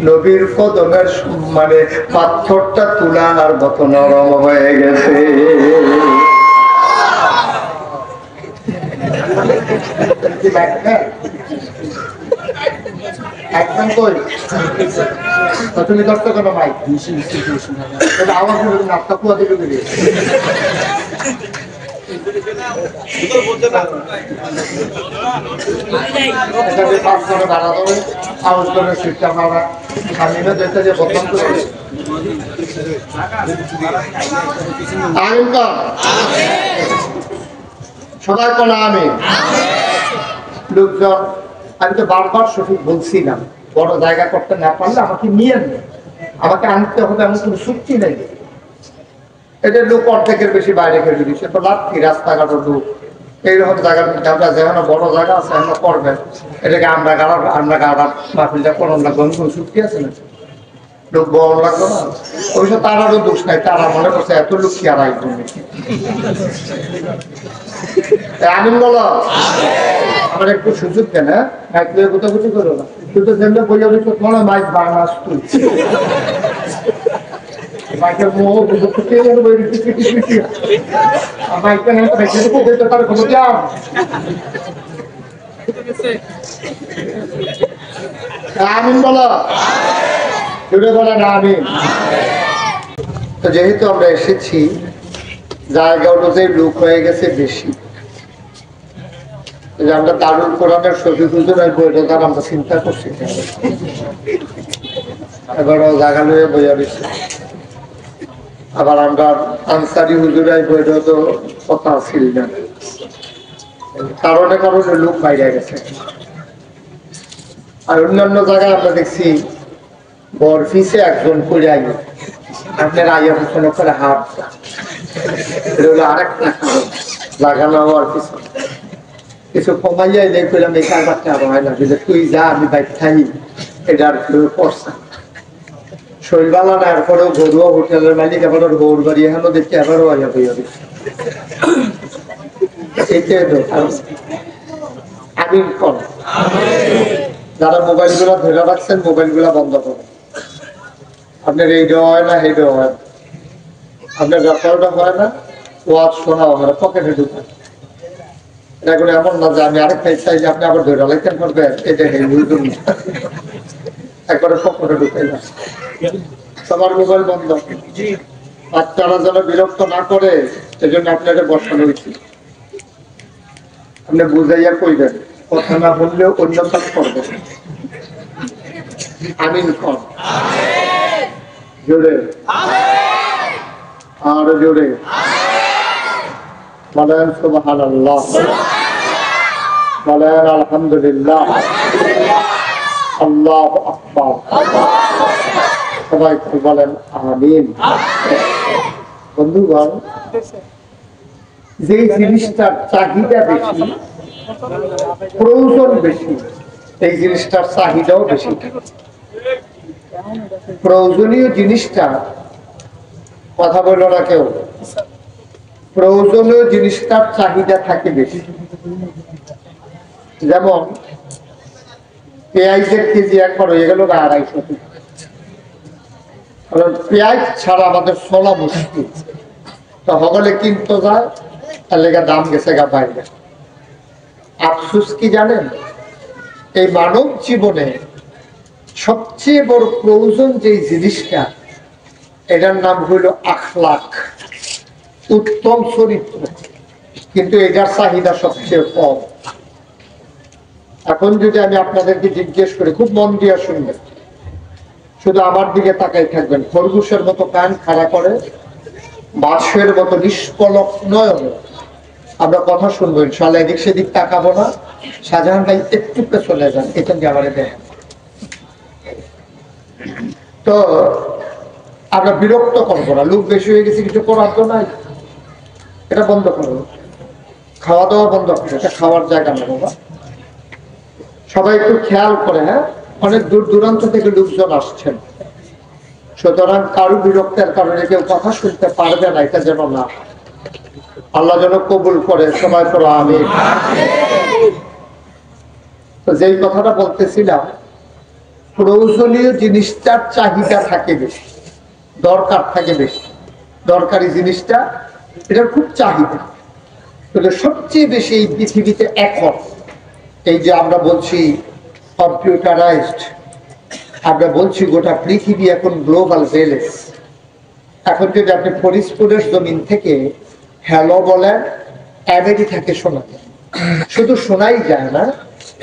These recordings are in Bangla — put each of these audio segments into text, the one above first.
নবীর কদমের মানে পাথরটা তুলার মতো নরম হয়ে গেছে। একদম কই তুমি করতে কেন ভাই আওয়াজ নাস্তা কুয়া দিকে বেরিয়ে সবাই বলা আমি লোকজন, আমি তো বারবার সঠিক বলছিলাম বড় জায়গা করতে না পারলে আমাকে নিয়ে নেই, আমাকে আনতে হবে এমন কোনো চুক্তি নেই। এটা লোক অর্ধেকের বেশি বাইরে খেলে দিই, সে তো লাভি রাস্তাঘাটের লোক এইরকম জায়গার মধ্যে আমরা যেখানে বড় জায়গা আছে আমরা করবেন এটাকে আমরা গাড়া মাহফিলটা করুন লাগবে, কোনো চুক্তি আছে না, লোক বড় লাগলো না। ওই সব তারারও দোষ নাই, তারা মনে করছে এত লোক কি আর আইব আমিন বলো আমার একটু সুযোগ দেন। হ্যাঁ মাইক লিয়ে গোটাগুটি করো না, তুই তো যেমন বইয়া দিচ্ছ মনে হয় মাইক বাংলাস তুলছি মাইকের মোহ মাইকটা নেই তো তার খবর যাও আমিন বলো জুড়ে বলে না আমিন। তো যেহেতু আমরা এসেছি জায়গা অনুযায়ী লোক হয়ে গেছে বেশি, আমরা দারুল কোরআনের শফিক হুজুরের বইটা তার আমরা চিন্তা করছি এবারও জায়গা লইয়ে বইয়া দিচ্ছি, আবার আমরা আনসারি হুজুরের বইটা তো কথা ছিল না, কারণে কারণে লোক বাইরে গেছে। আর অন্যান্য জায়গায় আমরা দেখছি বরফিসে একজন করে আইন আপনার আইয়া পিছনে করে হাত আরেকটা কারণ লাগানো হওয়ার পিছনে কিছু কমাইয়া এলে করলাম এই কারবারটা আরো হয় না, তুই যা আমি বাইক খাই এটা আর কেউ করছে শৈলবালা না, এরপরেও ঘরুয়া হোটেলের মালিক এবারও গৌর বাড়ি এখানেও দেখছি এবারও আইয়া বইয়া দিচ্ছে। এইটাই তো আমি কম যারা মোবাইল গুলা ধরে রাখছেন মোবাইল গুলা বন্ধ করেন, আপনার এইটা হয় না সেইটা হয় না, আপনার ব্যাপারটা হয় না, ওয়াজ শোনা হয় না, পকেটে ঢুকেন। এটা করে এমন না যে আমি আরেকটা চাই যে আপনি আবার ধরে রাখতেন করবেন, এটা একবারে পকেটে ঢুকে না, সবার মোবাইল বন্ধ। বাচ্চারা যেন বিরক্ত না করে সেজন্য আপনাকে বসানো হয়েছে, আপনি বুঝাইয়া কইবেন, কথা না বললেও অন্য কাজ করবেন। আমিন কর জোরে আর জোরে বলেন সুবহানাল্লাহ, বলেন আলহামদুলিল্লাহ, আল্লাহু আকবার, সবাই বলেন আমিন। বন্ধুগণ, যে জিনিসটার চাহিদা বেশি, প্রয়োজন বেশি, এই জিনিসটার চাহিদাও বেশি। প্রয়োজনীয় জিনিসটা কথা বলল না কেউ, প্রয়োজনীয় জিনিসটার চাহিদা থাকে বেশি। যেমন পেঁয়াজের কেজি একবার হয়ে গেল 250, কারণ পেঁয়াজ ছাড়া আমাদের চলা মুশকিল, তো সকলে কিনতে যায়, তার লেগে দাম গেছে গা বাইরে। আফসোস কি জানেন, এই মানব জীবনে সবচেয়ে বড় প্রয়োজন যে জিনিসটা, এটার নাম হইল আখলাক, উত্তম চরিত্র, কিন্তু এটার চাহিদা সবচেয়ে কম। এখন যদি আমি আপনাদেরকে জিজ্ঞেস করি, খুব মন দিয়ে শুনবেন, শুধু আমার দিকে তাকাই থাকবেন, খরগোশের মতো কান খাড়া করে, বাদশের মতো নিষ্পলক নয়ন আমরা কথা শুনবো ইনশাআল্লাহ, এদিক সেদিক তাকাবো না। শাহজাহান ভাই একটু পেছনে যান, এখান দিয়ে আমার দেখেন। তো আমরা বিরক্ত করবো না, লোক বেশি হয়ে গেছে কিছু করার তো নাই, এটা বন্ধ করবো, খাওয়া দাওয়া বন্ধ করবো, এটা খাওয়ার জায়গা না বাবা। সবাই একটু খেয়াল করে, হ্যাঁ, অনেক দূর দূরান্ত থেকে লোকজন আসছেন, সুতরাং কারো বিরক্তের কারণে কেউ কথা শুনতে পারবে না, এটা যেন না, আল্লাহ যেন কবুল করে। সবাই পড়ো আমিন। তো যেই কথাটা বলতেছিলাম, প্রয়োজনীয় জিনিসটার চাহিদা থাকে বেশি, দরকার থাকে বেশি, দরকারি জিনিসটা এটার খুব চাহিদা। তাহলে সবচেয়ে বেশি এই পৃথিবীতে এখন এই যে আমরা বলছি কম্পিউটারাইজড, আমরা বলছি গোটা পৃথিবী এখন গ্লোবাল ভিলেজ। এখন যদি আপনি ফরিদপুরের জমিন থেকে হ্যালো বলেন, আমেরিকাকে শোনাতে, শুধু শোনাই যায় না,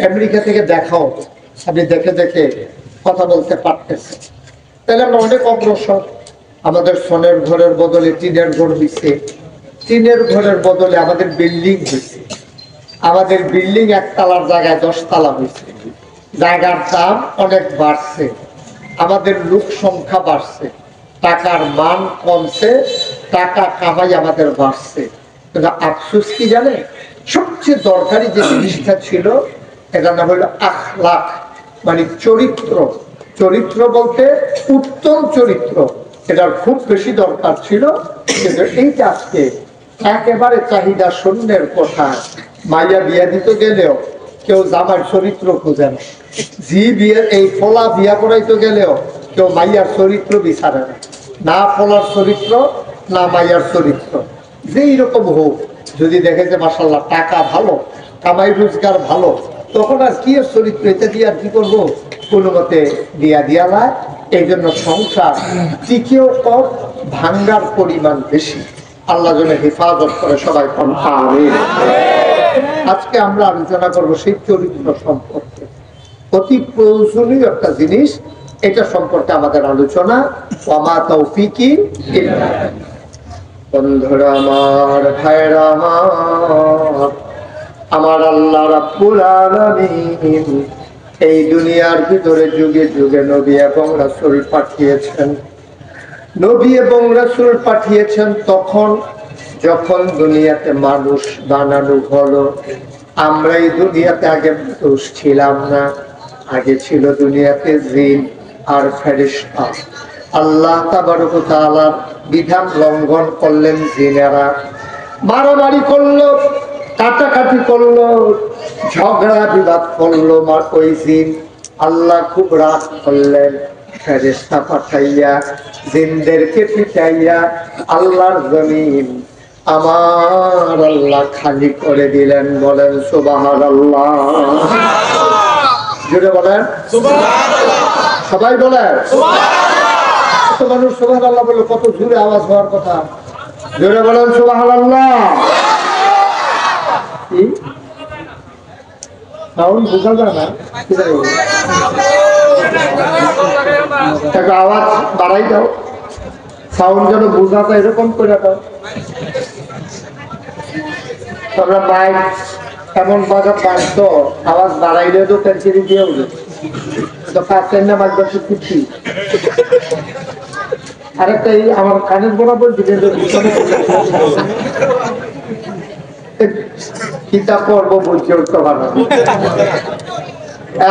আমেরিকা থেকে দেখাও, আপনি দেখে দেখে কথা বলতে পারতেছেন। তাহলে আমরা অনেক অগ্রসর। আমাদের সোনের ঘরের বদলে টিনের ঘর হয়েছে, টিনের ঘরের বদলে আমাদের বিল্ডিং হয়েছে, আমাদের বিল্ডিং 1 তলার জায়গায় 10 তলা হয়েছে, জায়গার দাম অনেক বাড়ছে, আমাদের লোক সংখ্যা বাড়ছে, টাকার মান কমছে, টাকা কামাই আমাদের বাড়ছে। কিন্তু আফসোস কি জানে, সবচেয়ে দরকারি যে জিনিসটা ছিল এটার নাম হলো আখলাক, মানে চরিত্র। চরিত্র বলতে উত্তম চরিত্র, এটার খুব বেশি দরকার ছিল। কিন্তু এইটা আজকে একেবারে চাহিদা শূন্যের কথা। মাইয়া বিয়া দিতে গেলেও কেউ জামার চরিত্র খুঁজে না, জি বিয়ে এই ফলা বিয়া করাইতে গেলেও কেউ মাইয়ার চরিত্র বিচারে না, না ফলার চরিত্র না মাইয়ার চরিত্র। যেই রকম হোক, যদি দেখে যে মাশাআল্লাহ টাকা ভালো, কামাই রোজগার ভালো, তখন আর কি এর চরিত্র, এটা দিয়ে আর কি করবো, কোনো মতে দিয়া লায়। এই জন্য সংসার টিকেও কম, ভাঙ্গার পরিমাণ বেশি। আল্লাহ যেন হেফাজত করে, সবাই আমিন। আজকে আমরা আলোচনা করবো সেই চরিত্র সম্পর্কে, অতি প্রয়োজনীয় একটা জিনিস, এটা সম্পর্কে আমাদের আলোচনা। ওয়া তৌফিকি ইল্লা বিল্লাহ। বন্ধুরা আমার, ভাইরা আমার আল্লাহ রাব্বুল আলামিন এই দুনিয়ার ভিতরে যুগে যুগে নবী এবং রাসূল পাঠিয়েছেন। নবী এবং রাসূল পাঠিয়েছেন তখন যখন দুনিয়াতে মানুষ বানানো হলো। আমরা এই দুনিয়াতে আগে মানুষ ছিলাম না, আগে ছিল দুনিয়াতে জিন আর ফেরেশতা। আল্লাহ তাবারক ওয়া তাআলার বিধান লঙ্ঘন করলেন জিনেরা, মারামারি করলো, কাটাকাটি করলো, ঝগড়া বিবাদ করলো ওই জিন। আল্লাহ খুব রাগ করলেন, ফেরেশতা পাঠাইয়া জিনদেরকে পিটাইয়া আল্লাহর জমিন আমার আল্লাহ খালি করে দিলেন। বলেন সুবহানাল্লাহ, জোরে বলেন সুবহানাল্লাহ, সবাই বলেন সুবহানাল্লাহ। মানুষ সুবহানাল্লাহ বলে কত জোরে আওয়াজ হওয়ার কথা, জোরে বলেন সুবহানাল্লাহ। সাউন্ড বোঝা যায় না, আওয়াজ বাড়াই দাও, সাউন্ড যেন বোঝা যায় এরকম করে দাও। তোমরা মাইক এমন বাজার বাজতো, আওয়াজ বাড়াইলে তো টেনশন দিয়ে উঠে তো কাছেন না বাজবার শিখছি। আরেকটা এই আমার কানের বরাবর কিতাব পড়বো বুঝতে উঠতে পারবো।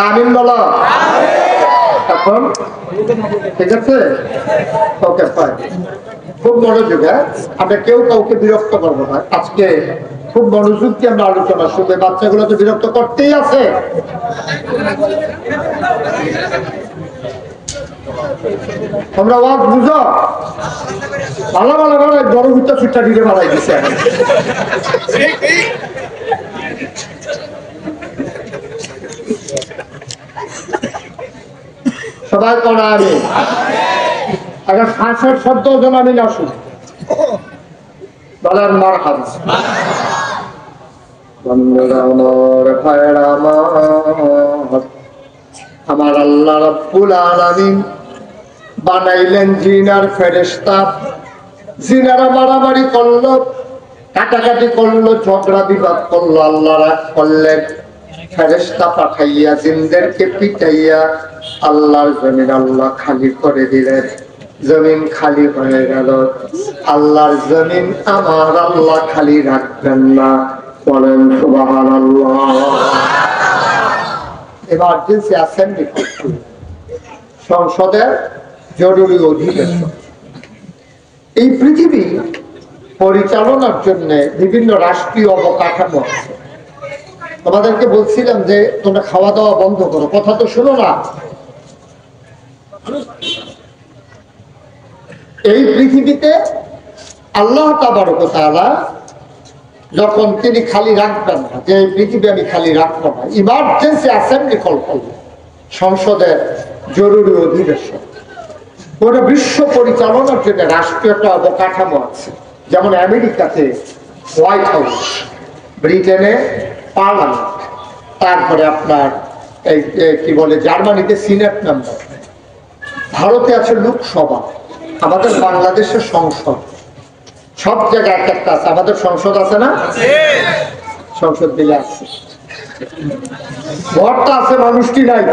আমিন বলো এখন, ঠিক আছে? ওকে ফাইন, খুব মনোযোগ। আমরা কেউ কাউকে বিরক্ত করবো না আজকে, খুব মনোযোগ দিয়ে আমরা আলোচনা শুনবে। বাচ্চাগুলো তো বিরক্ত করতেই আছে। তোমরা ওয়াজ বুঝো, ভালো ভালো ভালো বড় ভিতর ছুটটা দিতে বাড়াই দিচ্ছে। সবাই করা আমি আগে ৬০ শব্দ জন আমি না শুনি বলেন মারহাবা। বন্ধুরা আমার, ভাইরা আমার আল্লাহ রাব্বুল আলামিন বানাইলেন জিন আর ফেরেশতা। জিনেরা মারামারি করলো, কাটাকাটি করলো, ঝগড়া বিবাদ করলো, আল্লাহ রাগ করলেন। ফেরেশতা পাঠাইয়া জিনদেরকে পিটাইয়া আল্লাহর জমিন আল্লাহ খালি করে দিলেন। জমিন খালি হয়ে গেল। আল্লাহর জমিন আমার আল্লাহ খালি রাখবেন না, বলেন সুবহানাল্লাহ। এমার্জেন্সি অ্যাসেম্বলি সংসদের জরুরি অধিবেশন। এই পৃথিবী পরিচালনার জন্য বিভিন্ন রাষ্ট্রীয় অবকাঠামো আছে। তোমাদেরকে বলছিলাম যে তোমরা খাওয়া দাওয়া বন্ধ করো, কথা তো শোনো না। এই পৃথিবীতে আল্লাহ তাবারক ওয়া তাআলা যখন তিনি খালি রাখবেন না, যে এই পৃথিবী আমি খালি রাখবো না, ইমার্জেন্সি অ্যাসেম্বলি কল করলেন, সংসদের জরুরি অধিবেশন। ওটা বিশ্ব পরিচালনার জন্য রাষ্ট্রীয় একটা অবকাঠামো আছে, যেমন আমেরিকাতে হোয়াইট হাউস, ব্রিটেনে পার্লামেন্ট, তারপরে আপনার এই কি বলে জার্মানিতে সিনেট মেম্বার, ভারতে আছে লোকসভা, আমাদের বাংলাদেশের সংসদ, সব জায়গায় এক একটা আছে। আমাদের সংসদ আছে না? সংসদ দিলে আছে, ঘরটা আছে, মানুষটি নাই।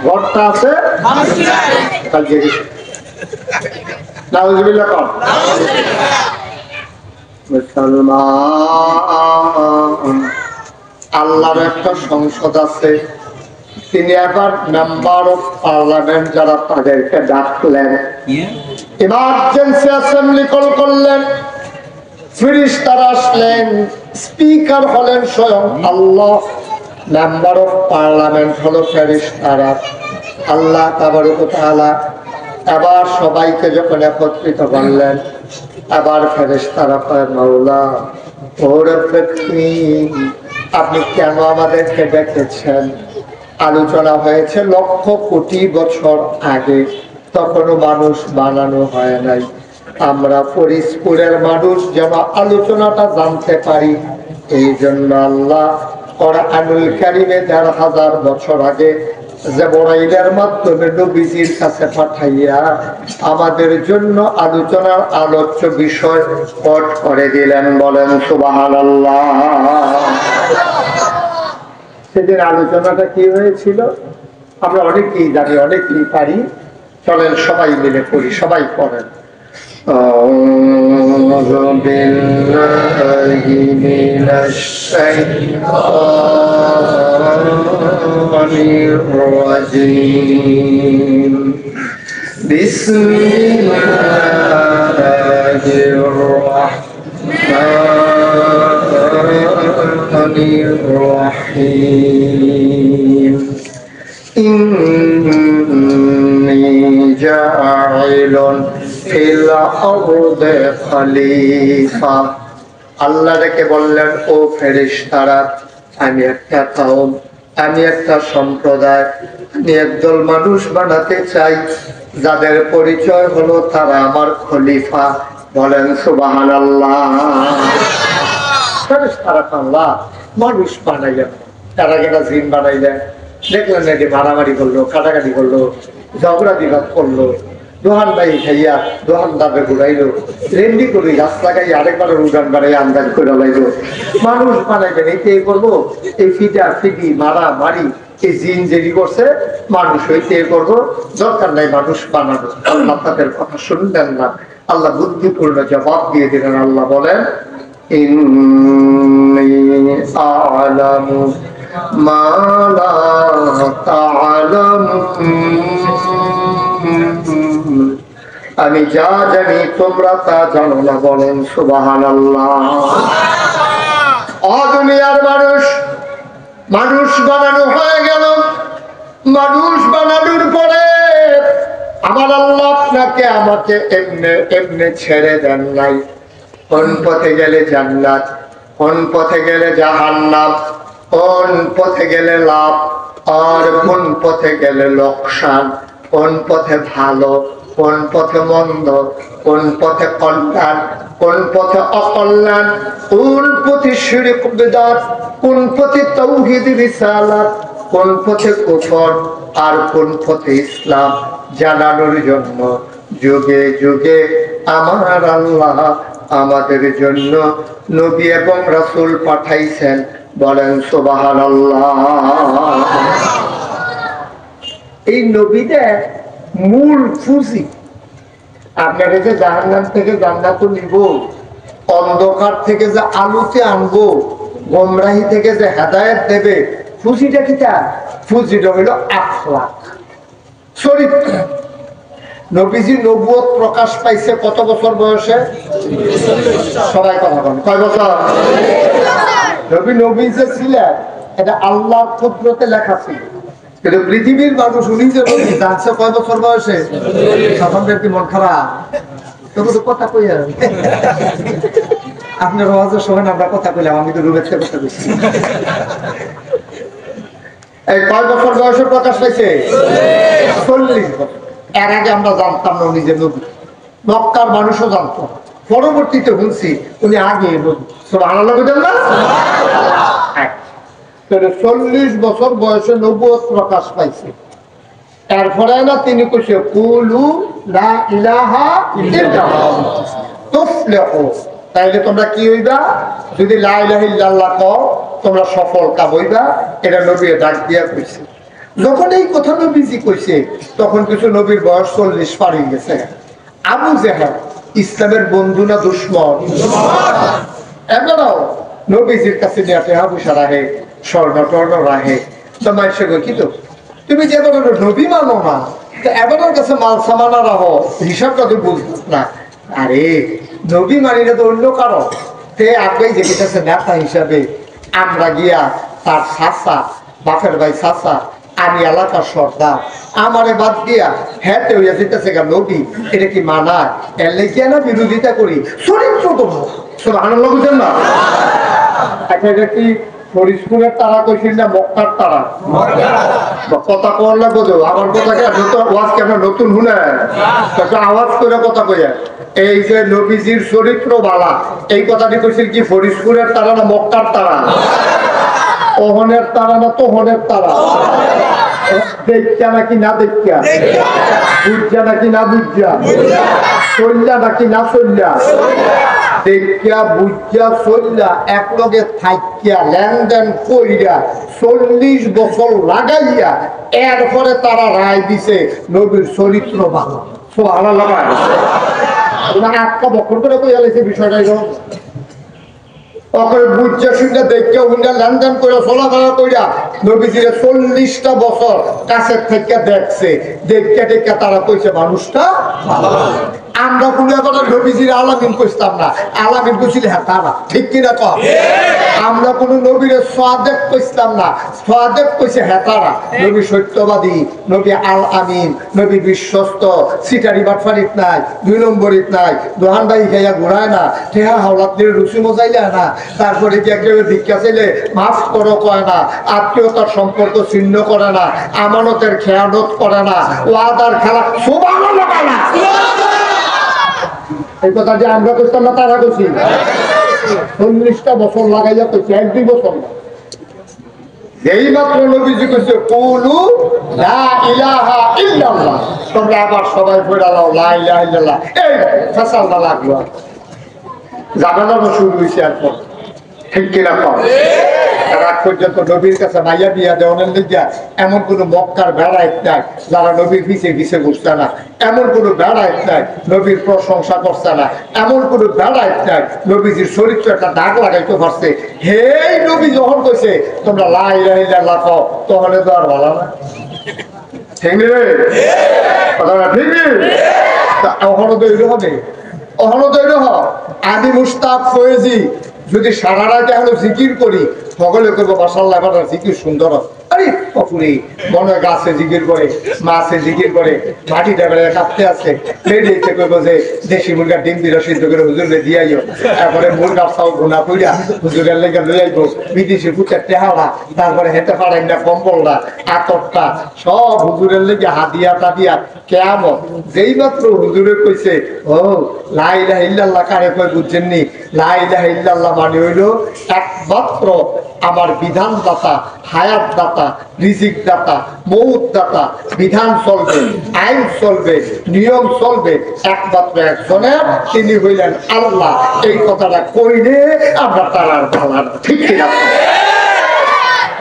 ঘরটা আছে, মুসলমান আল্লাহর একটা সংসদ আছে, তিনি এবার মেম্বার অফ পার্লামেন্ট যারা তাদেরকে ডাকলেন, ইমার্জেন্সি অ্যাসেম্বলি কল করলেন, ফেরেশতারা আসলেন, স্পিকার হলেন স্বয়ং আল্লাহ, মেম্বার অফ পার্লামেন্ট হলো ফেরেশতারা। আল্লাহ তাবারক ওয়া তাআলা এবার সবাইকে যখন একত্রিত করলেন, এবার ফেরেশতারা কয়, মাওলা ও রব্বি, আপনি কেন আমাদেরকে ডেকেছেন? আলোচনা হয়েছে লক্ষ কোটি বছর আগে, তখনও মানুষ বানানো হয় নাই। আমরা ফরিদপুরের মানুষ যেন আলোচনাটা জানতে পারি, এই জন্য আল্লাহ কোরআনুল কারীমে ১৫০০ বছর আগে জিবরাইলের মাধ্যমে নবীজির কাছে পাঠাইয়া আমাদের জন্য আলোচনার আলোচ্য বিষয় পট করে দিলেন। বলেন সুবহানাল্লাহ। সেদিন আলোচনাটা কি হয়েছিল আমরা অনেকেই জানি, অনেকেই পারি, চলেন সবাই মিলে পড়ি, সবাই পড়েন। আউযু বিল্লাহি মিনাশ শাইতানির রাজীম। বিসমিল্লাহির রাহমানির রাহিম। ইন্নী জাইলুন ফিল আরদি খলিফা। আল্লাহ ডেকে বললেন, ও ফেরেশতারা, আমি একটা কওম, আমি একটা সম্প্রদায়, আমি একদল মানুষ বানাতে চাই যাদের পরিচয় হলো তারা আমার খলিফা। বলেন সুবহানাল্লাহ। ফেরেশতারা আল্লাহ মানুষ বানাইলেন, তারা কেনা জিন বানাইলেন, দেখলেন নাকি মারামারি করলো, কাটাকাটি করলো, ঝগড়া বিবাদ করলো, দোহান ভাই খাইয়া দোহান দাবে ঘুরাইলো, রেন্ডি করে গাছ লাগাই আরেকবার উড়ান বাড়াই আমদানি করে লাইলো। মানুষ বানাইবেন, এই করবো, এই ফিটা ফিটি মারা মারি, এই জিন যেটি করছে মানুষ হইতে করবো, দরকার নাই মানুষ বানাবো। আল্লাহ তাদের কথা শুনলেন না, আল্লাহ বুদ্ধিপূর্ণ জবাব দিয়ে দিলেন। আল্লাহ বলেন, ইন্নী আ'লামু মা লা তা'লামুন, আমি যা জানি তোমরা তা জানো না। বলেন সুবহানাল্লাহ। দুনিয়ার মানুষ, মানুষ বানানো হয়ে গেল। মানুষ বানানোর পরে আমার আল্লাহ আপনাকে আমাকে এমনি এমনি ছেড়ে দেন নাই। কোন পথে গেলে জান্নাত, কোন পথে গেলে জাহান্নাম, কোন পথে গেলে লাভ আর কোন পথে গেলে লোকসান, কোন পথে ভালো, কোন পথে মন্দ, কোন পথে কল্যাণ, কোন পথে অকল্যাণ, কোন পথে শিরক বিদআত, কোন পথে তাওহীদ রিসালাত, কোন পথে কুফর আর কোন পথে ইসলাম জানানোর জন্য যুগে যুগে আমার আল্লাহ আমাদের জন্য নবী এবং রাসূল পাঠাইছেন। বলেন সুবহানাল্লাহ। এই নবীদের মূল পুঁজি, আপনাকে যে জাহান্নাম থেকে জান্নাতে নিব, অন্ধকার থেকে যে আলোতে আনবো, গোমরাহি থেকে যে হেদায়েত দেবে, পুঁজিটা কিটা? পুঁজিটা হইল আখলাক, চরিত্র। নবীজি নবুয়ত প্রকাশ পাইছে কত বছর বয়সে? সবাই কথা বলেন, কয় বছর? নবী যে ছিলেন এটা আল্লাহর কুদরতে লেখা ছিল, কিন্তু পৃথিবীর মানুষ উনি যে জানছে কয় বছর বয়সে, তখনকার কি মন খারাপ? তবু তো কথা কই আর আপনার আওয়াজের সময় আমরা কথা কইলাম, আমি তো রুমের থেকে কথা বলছি। এই কয় বছর বয়সে প্রকাশ পাইছে? 40 বছর। এর আগে আমরা জানতাম না উনি যে নবী, মক্কার মানুষও জানতো, পরবর্তীতে শুনছি উনি আগে নবী। সুবহানাল্লাহ বলেন না? 40 বছর বয়সে নবুয়ত প্রকাশ পাইছে। এরপরে না তিনি কইছে কুলু লা ইলাহা ইল্লাল্লাহ তুফলিহু, তাইলে তোমরা কি হইবা? যদি লা ইলাহা ইল্লাল্লাহ কও তোমরা সফল কাম হইবা। এটা নবী ডাক দিয়া কইছে। যখন এই কথা নবীজি কইছে তখন কিছু নবীর বয়স 40 পার হয়ে গেছে। আবু জেহেল ইসলামের বন্ধু না দুশমন? এমনও নবীজির কাছে নিয়ে টেহা পয়সা রাখে, স্বর্ণ টর্ণ রাখে। তো মানুষে কই কি তো তুমি যে এবার নবী মানো না, তো এবার কাছে মাল সামানা রাখো, হিসাবটা তো বুঝবো না। আরে নবী মানি না তো অন্য কারো। তে আগেই যে গেছে নেতা হিসাবে আমরা গিয়া তার চাচা, বাপের ভাই চাচা, আমি এলাকার সর্দার, আমারে বাদ দিয়া হ্যাঁ হইয়া যেতেছে গা নবী, এটা কি মানায়? এর লেগিয়া না বিরোধিতা করি, চরিত্র তো সুবহানাল্লাহ বুঝেন না? এটা কি ফরিদপুরের তারা কইছিল না মক্কার তারা? কথা কওয়ার বোঝো, আমার কথাকে ওয়াজ কেন নতুন শুনে আওয়াজ করে কথা কইয়া। এই যে নবীজির চরিত্র বালা, এই কথাটি কইছিল কি ফরিদপুরের তারা না মক্কার তারা? ওহনের তারা না তোহনের তারা? দেখা নাকি না দেখা, বুঝা নাকি না বুঝা, চল্লা নাকি না চল্লা, দেখা বুঝা চল্লা একলগে থাইকিয়া লেনদেন কইরা 40 বছর লাগাইয়া এরপরে তারা রায় দিছে নবীর চরিত্র ভালো। সুবহানাল্লাহ। আটকা বছর করে কইয়া লাইছে বিষয়টা। বুঝা শুনে দেখে উন্ডা লেনদেন করে চলাফেরা কইরা নবীজিরে 40টা বছর কাছের থেকে দেখছে। দেখে দেখে তারা কইছে মানুষটা ভালো। আমরা কোনো এবার নবীজির আলামিন কইতাম না, আলামিন কইছিল হ্যাঁ তারা, ঠিক কিনা কম? আমরা কোন নবীরে সাদেক কইতাম না, সাদেক কইছে হ্যাঁ তারা। নবী সত্যবাদী, নবী আল আমিন, নবী বিশ্বস্ত, সিটারি বাটফারিত নাই, 2 নম্বরিত নাই, দোহানদাই খাইয়া ঘুরায় না, ঠেহা হাওলাত দিয়ে রুচি মজাইলে না, তারপরে কি একজন ভিক্ষা চাইলে মাফ করো কয় না, আত্মীয়তার সম্পর্ক ছিন্ন করে না, আমানতের খেয়ানত করে না, ওয়াদার খেলা। সুবহানাল্লাহ। এই কথা যে আমরা করতাম না তারা করছি। 40টা বছর লাগাইয়া করছি, 1-2 বছর না। এই মাত্র নবীজি কইছে কুলু লা ইলাহা ইল্লাল্লাহ, তোমরা আবার সবাই পড়া লাও লা ইলাহা ইল্লাল্লাহ। এই ফাসালটা লাগলো, জানালা শুরু হইছে। এরপর ঠিক কিনা কম? রাত পর্যন্ত নবীর কাছে মাইয়া বিয়া দেওয়ানের লিগা এমন কোন মক্কার বেড়াইত নাই যারা নবীর পিছে পিছে ঘুরছে না, এমন কোন বেড়াইত নাই নবীর প্রশংসা করছে না, এমন কোন বেড়াইত নাই নবীজির চরিত্র একটা দাগ লাগাইতে পারছে। হেই নবী যখন কইছে তোমরা লা ইলাহা ইল্লাল্লাহ কও, তখন তো আর ভালো না। ঠিক রে কথা ঠিক নেই? অহনো দৈর হবে, অহনো দৈর হ। আমি মুস্তাক ফয়েজি যদি সারা রাত এখন জিকির করি, সকলে করবো মাশাআল্লাহ এবার জিকির সুন্দর। আরে অপুরি মনে গাছে জিকির করে, মাছে জিকির করে, মাটিটা বেড়ে কাঁপতে আছে, লেডিতে করবো যে দেশি মুরগার ডিম দিল সিদ্ধ করে হুজুরে দিয়াইও, তারপরে মুরগার চাউল ঘুনা কইরা হুজুরের লেগে লই আইবো, বিদেশি পুচার টেহাওয়া, তারপরে হেঁটে পাড়াই না কম্বলটা, আতরটা সব হুজুরের লেগে হাদিয়া টাদিয়া কেমন। যেই মাত্র হুজুরে কইছে ও লা ইলাহা ইল্লাল্লাহ কারে কই বুঝছেননি? লা ইলাহা ইল্লাল্লাহ মানে হইল একমাত্র আমার বিধান দাতা, হায়াত দাতা, রিজিক দাতা, মৌত দাতা, বিধান চলবে, আইন চলবে, নিয়ম চলবে একমাত্র একজনের, তিনি হইলেন আল্লাহ। এই কথাটা কইলে আমরা তার ভালো। ঠিক কিনা?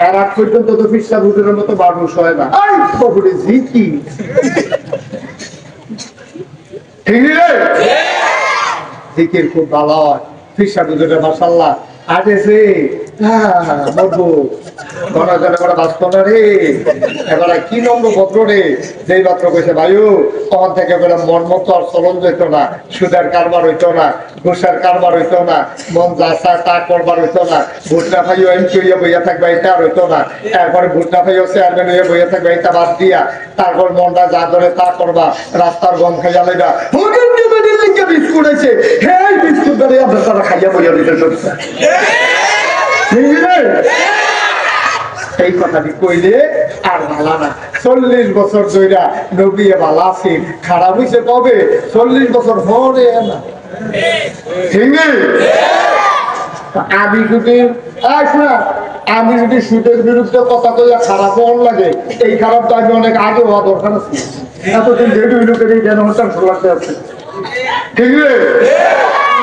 এর আগ পর্যন্ত তো ফিরসা হুজুরের মতো মানুষ হয় না। জিকির ঠিক রে, জিকির খুব ভালো হয়। ফিরসা হুজুরের মাশাআল্লাহ আদেছে এবারে কি নম্র ভদ্র রে, যেই মাত্র কইছে ভাইও তখন থেকে মন মতো আর চলন যেত না, সুদের কারবার হইতো না, ঘুষের কারবার হইতো না, মন যা চায় তা করবার হইতো না, ভোট না পাইও এমপি হইয়া বইয়া থাকবে এটা আর হইতো না, এরপরে ভোট না পাইও চেয়ারম্যান হইয়া বইয়া থাকবে এটা বাদ দিয়া তারপর মনটা যা ধরে তা করবা, রাস্তার গম খাইয়া লইবা, বিস্কুট আছে হ্যাঁ বিস্কুট ধরে আপনার তারা খাইয়া বইয়া দিতে চলছে। এই কথাটি কইলে আর ভালা না। 40 বছর ধইরা নবী ভালো আছে, খারাপ হইছে কবে? 40 বছর পরে না। আমি যদি আমি যদি সুদের বিরুদ্ধে কথা কইয়া খারাপ হওয়ার লাগে, এই খারাপটা আমি অনেক আগে হওয়া দরকার আছে। এতদিন রেডিও লোকের এই জনগণটার লাগতে আছে, ঠিক আছে?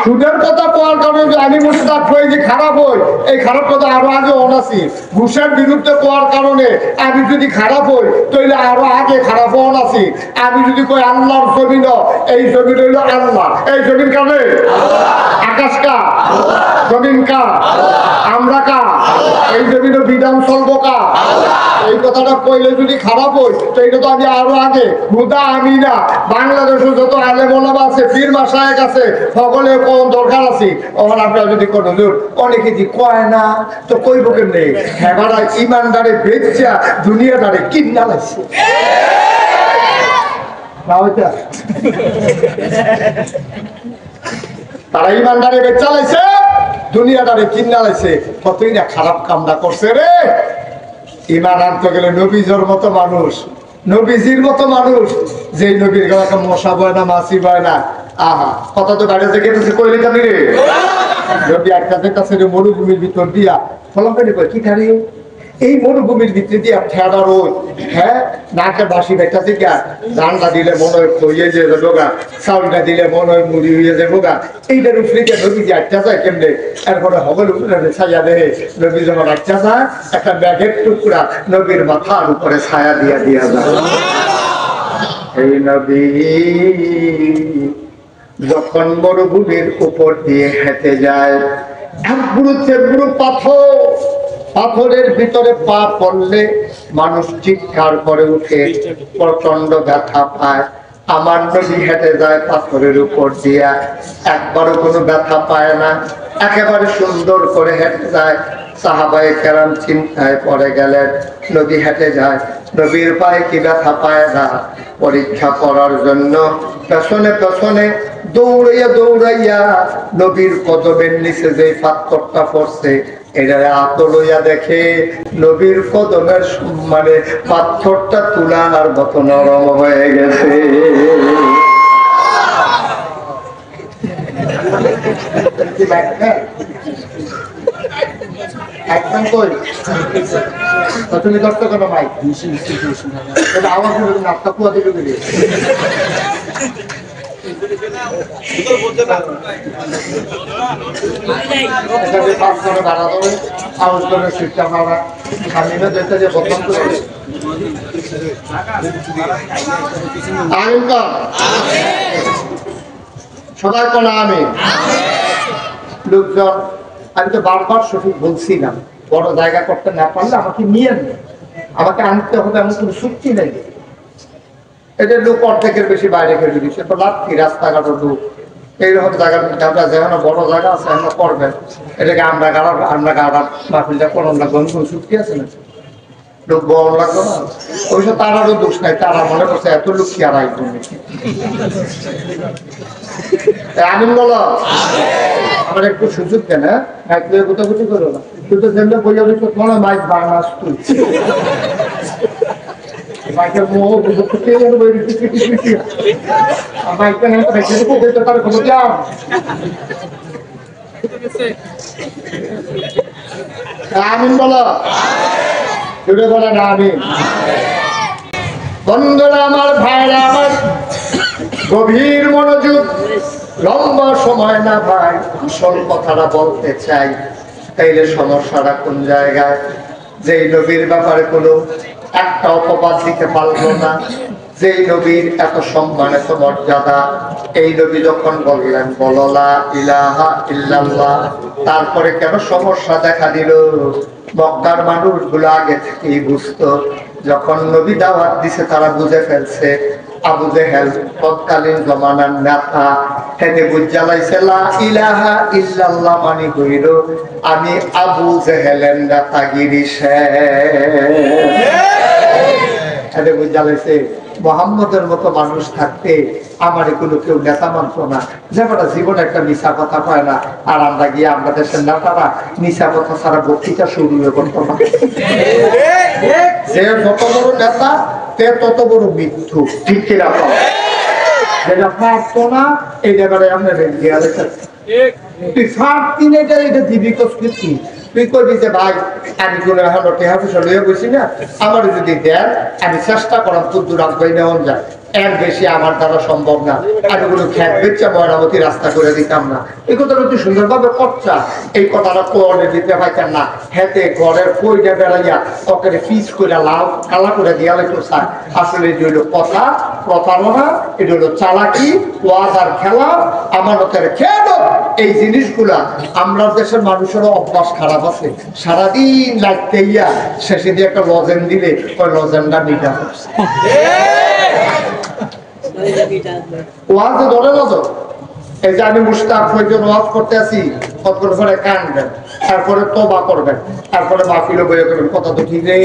সুদের কথা কোয়ার কারণে আমি মুস্তাক হয়ে যে খারাপ হই, এই খারাপ কথা আরো আগে অনাসি। ঘুষের বিরুদ্ধে কোয়ার কারণে আমি যদি খারাপ হই তাহলে আরো আগে খারাপ অনাসি। আমি যদি কই আল্লাহর জমিন, এই জমিন হইল আল্লাহ, এই জমিন কানে আকাশ কা, জমিন কা, আমরা কা, এই জমিন বিধান চলবো কা। এই কথাটা কইলে যদি খারাপ হই তো এটা তো আমি আরো আগে হুদা আমি না, বাংলাদেশে যত আলেম ওলামা আছে, পীর মাশায়েখ আছে, সকলে কোন দরকার আছে। ওখানে আপনারা যদি কোন অনেকে যে কয় না তো কইব কেমনে? হ্যাঁ ইমানদারে বেচা দুনিয়াদারে কিনা লাগছে তারা ইমানদারে বেচা লাইছে, দুনিয়াদারে কিনা লাইছে। কতই না খারাপ কামনা করছে রে। ইমান আনতে গেলে নবীজর মতো মানুষ, নবীজির মতো মানুষ, যে নবীর গলাকে মশা বয় না, মাছি বয় না। আহা কথা তো গাড়ি থেকে কইলে জানি রে। নবী একটা কাছে মরুভূমির ভিতর দিয়া ফলন করে কি খারি, এই মরুভূমির ভিতরে দিয়া ঠেড়া রোদ, হ্যাঁ নাকে বাসি বেটাছে গা, ধানটা দিলে মনে হয় খইয়ে যে যাবো গা, চাউলটা দিলে মনে হয় মুড়ি হইয়ে যাবো গা। এইটার উপরে নবী যে একটা যায় কেমনে, এরপরে হগল উপরে ছায়া দেহে নবী যখন একটা যায়, একটা ব্যাগের টুকরা নবীর মাথার উপরে ছায়া দিয়া দিয়া যায়। এই নবী যখন মরুভূমির উপর দিয়ে হেঁটে যায়, বুড়ো পাথর, পাথরের ভিতরে পা পড়লে মানুষ চিৎকার করে উঠে, প্রচন্ড ব্যথা পায়। আমার নবী হেঁটে যায় পাথরের উপর দিয়া, একবারও কোনো ব্যথা পায় না, একেবারে সুন্দর করে হেঁটে যায়। সাহাবায়ে কেরাম চিন্তায় পড়ে গেলেন, নবী হেঁটে যায়, নবীর পায়ে কি ব্যথা পায় না? পরীক্ষা করার জন্য পেছনে পেছনে দৌড়াইয়া দৌড়াইয়া নবীর কদমের নিচে যে পাথরটা পড়ছে এটা হাত লইয়া দেখে নবীর কদমের মানে পাথরটা তুলার মতো নরম হয়ে গেছে। একদম কই তুমি করতে কেন মাইক আওয়াজ নাট্টা কুয়া দিকে গেলে সবাই কোনা আমি লোকজন, আমি তো বারবার সঠিক বলছিলাম, বড় জায়গা করতে না পারলে আমাকে নিয়ে নেই, আমাকে আনতে হবে এমন কোনো চুক্তি নেই। এদের লোক অর্ধেকের বেশি বাইরে খেলে দিচ্ছে, তো লাঠি রাস্তাঘাটের লোক এইরকম জায়গার মধ্যে আমরা যেমন বড় জায়গা আছে আমরা করবেন, এটাকে আমরা গাড়ার মাহফিলটা করুন না, কোন চুক্তি আছে না, লোক বড় লাগলো না, ওইসব তারারও দোষ নাই, তারা মনে করছে এত লোক কি আর আইব নাকি। আমিন বলো, আমার একটু সুযোগ দেন, হ্যাঁ গোটাগুটি করো না, কিন্তু যেমন বইয়া মনে হয় মাইক বাংলাদেশ তুলছে, মাইকের মোহ আমিন বলো, জুড়ে বলে না আমিন। বন্ধুরা আমার, ভাইরা আমার, গভীর মনোযোগ, লম্বা সময় না ভাই, আসল কথাটা বলতে চাই। তাইলে সমস্যাটা কোন জায়গায়? যেই নবীর ব্যাপারে কোনো একটা অপবাদ দিতে পারলো না, যেই নবীর এত সম্মান এত মর্যাদা, এই নবী যখন বললেন বলো লা ইলাহা ইল্লাল্লাহ, তারপরে কেন সমস্যা দেখা দিল? মক্কার মানুষগুলো আগে থেকেই বুঝতো, যখন নবী দাওয়াত দিছে তারা বুঝে ফেলছে আবু জেহেল তৎকালীন জমানার নেতা, হেদে বুঝালাইছে লা ইলাহা ইল্লাল্লাহ মানে হইল আমি আবু জেহেলের নেতাগিরি হেদে বুঝালাইছে মোহাম্মদের মতো মানুষ থাকতে আমার কোনো কেউ নেতা মানত না, যেটা জীবনে একটা মিশা কথা কয় না। আর আমরা গিয়ে আমরা দেশের নেতারা মিশা কথা ছাড়া বক্তৃতা শুরু করতো না। যে যত বড় নেতা তে তত বড় মৃত্যু, ঠিক কিনা? যেটা পারতো না এই জায়গায় আমরা রেডিয়া রেখেছি। তুই ফাট কিনে এটা জীবিত স্মৃতি, তুই করবি যে ভাই আমি কোনো এখন টেহা পয়সা লইয়া বসি না, আমার যদি দেন আমি চেষ্টা করাম তোর দূর আসবাই নেওয়া যায়, এর বেশি আমার দ্বারা সম্ভব না। আমি কোনো খ্যাত বেচা ময়নামতি রাস্তা করে দিতাম না। এই কথাটা তুই সুন্দরভাবে করছা, এই কথাটা কোয়ারে দিতে পারতেন না। হেতে ঘরের কইটা বেড়াইয়া ওকে পিস করে লাল কালা করে দিয়া লাগতো স্যার। আসলে এটা হইলো কথা প্রতারণা, এটা হলো চালাকি, ওয়াজার খেলা, আমানতের খেদ। এই জিনিসগুলা আমরা দেশের মানুষেরও অভ্যাস খারাপ আছে। সারাদিন লাগতে ইয়া শেষে দিয়ে একটা লজেন দিলে ওই লজেনটা নিটা করছে। ওয়াজ ধরে না তো, এই যে আমি মুস্তাক হইজন ওয়াজ করতে আসি, কতক্ষণ পরে কানবেন, তারপরে তবা করবেন, তারপরে মাহফিলে বইয়ে করবেন। কথা তো ঠিক রে,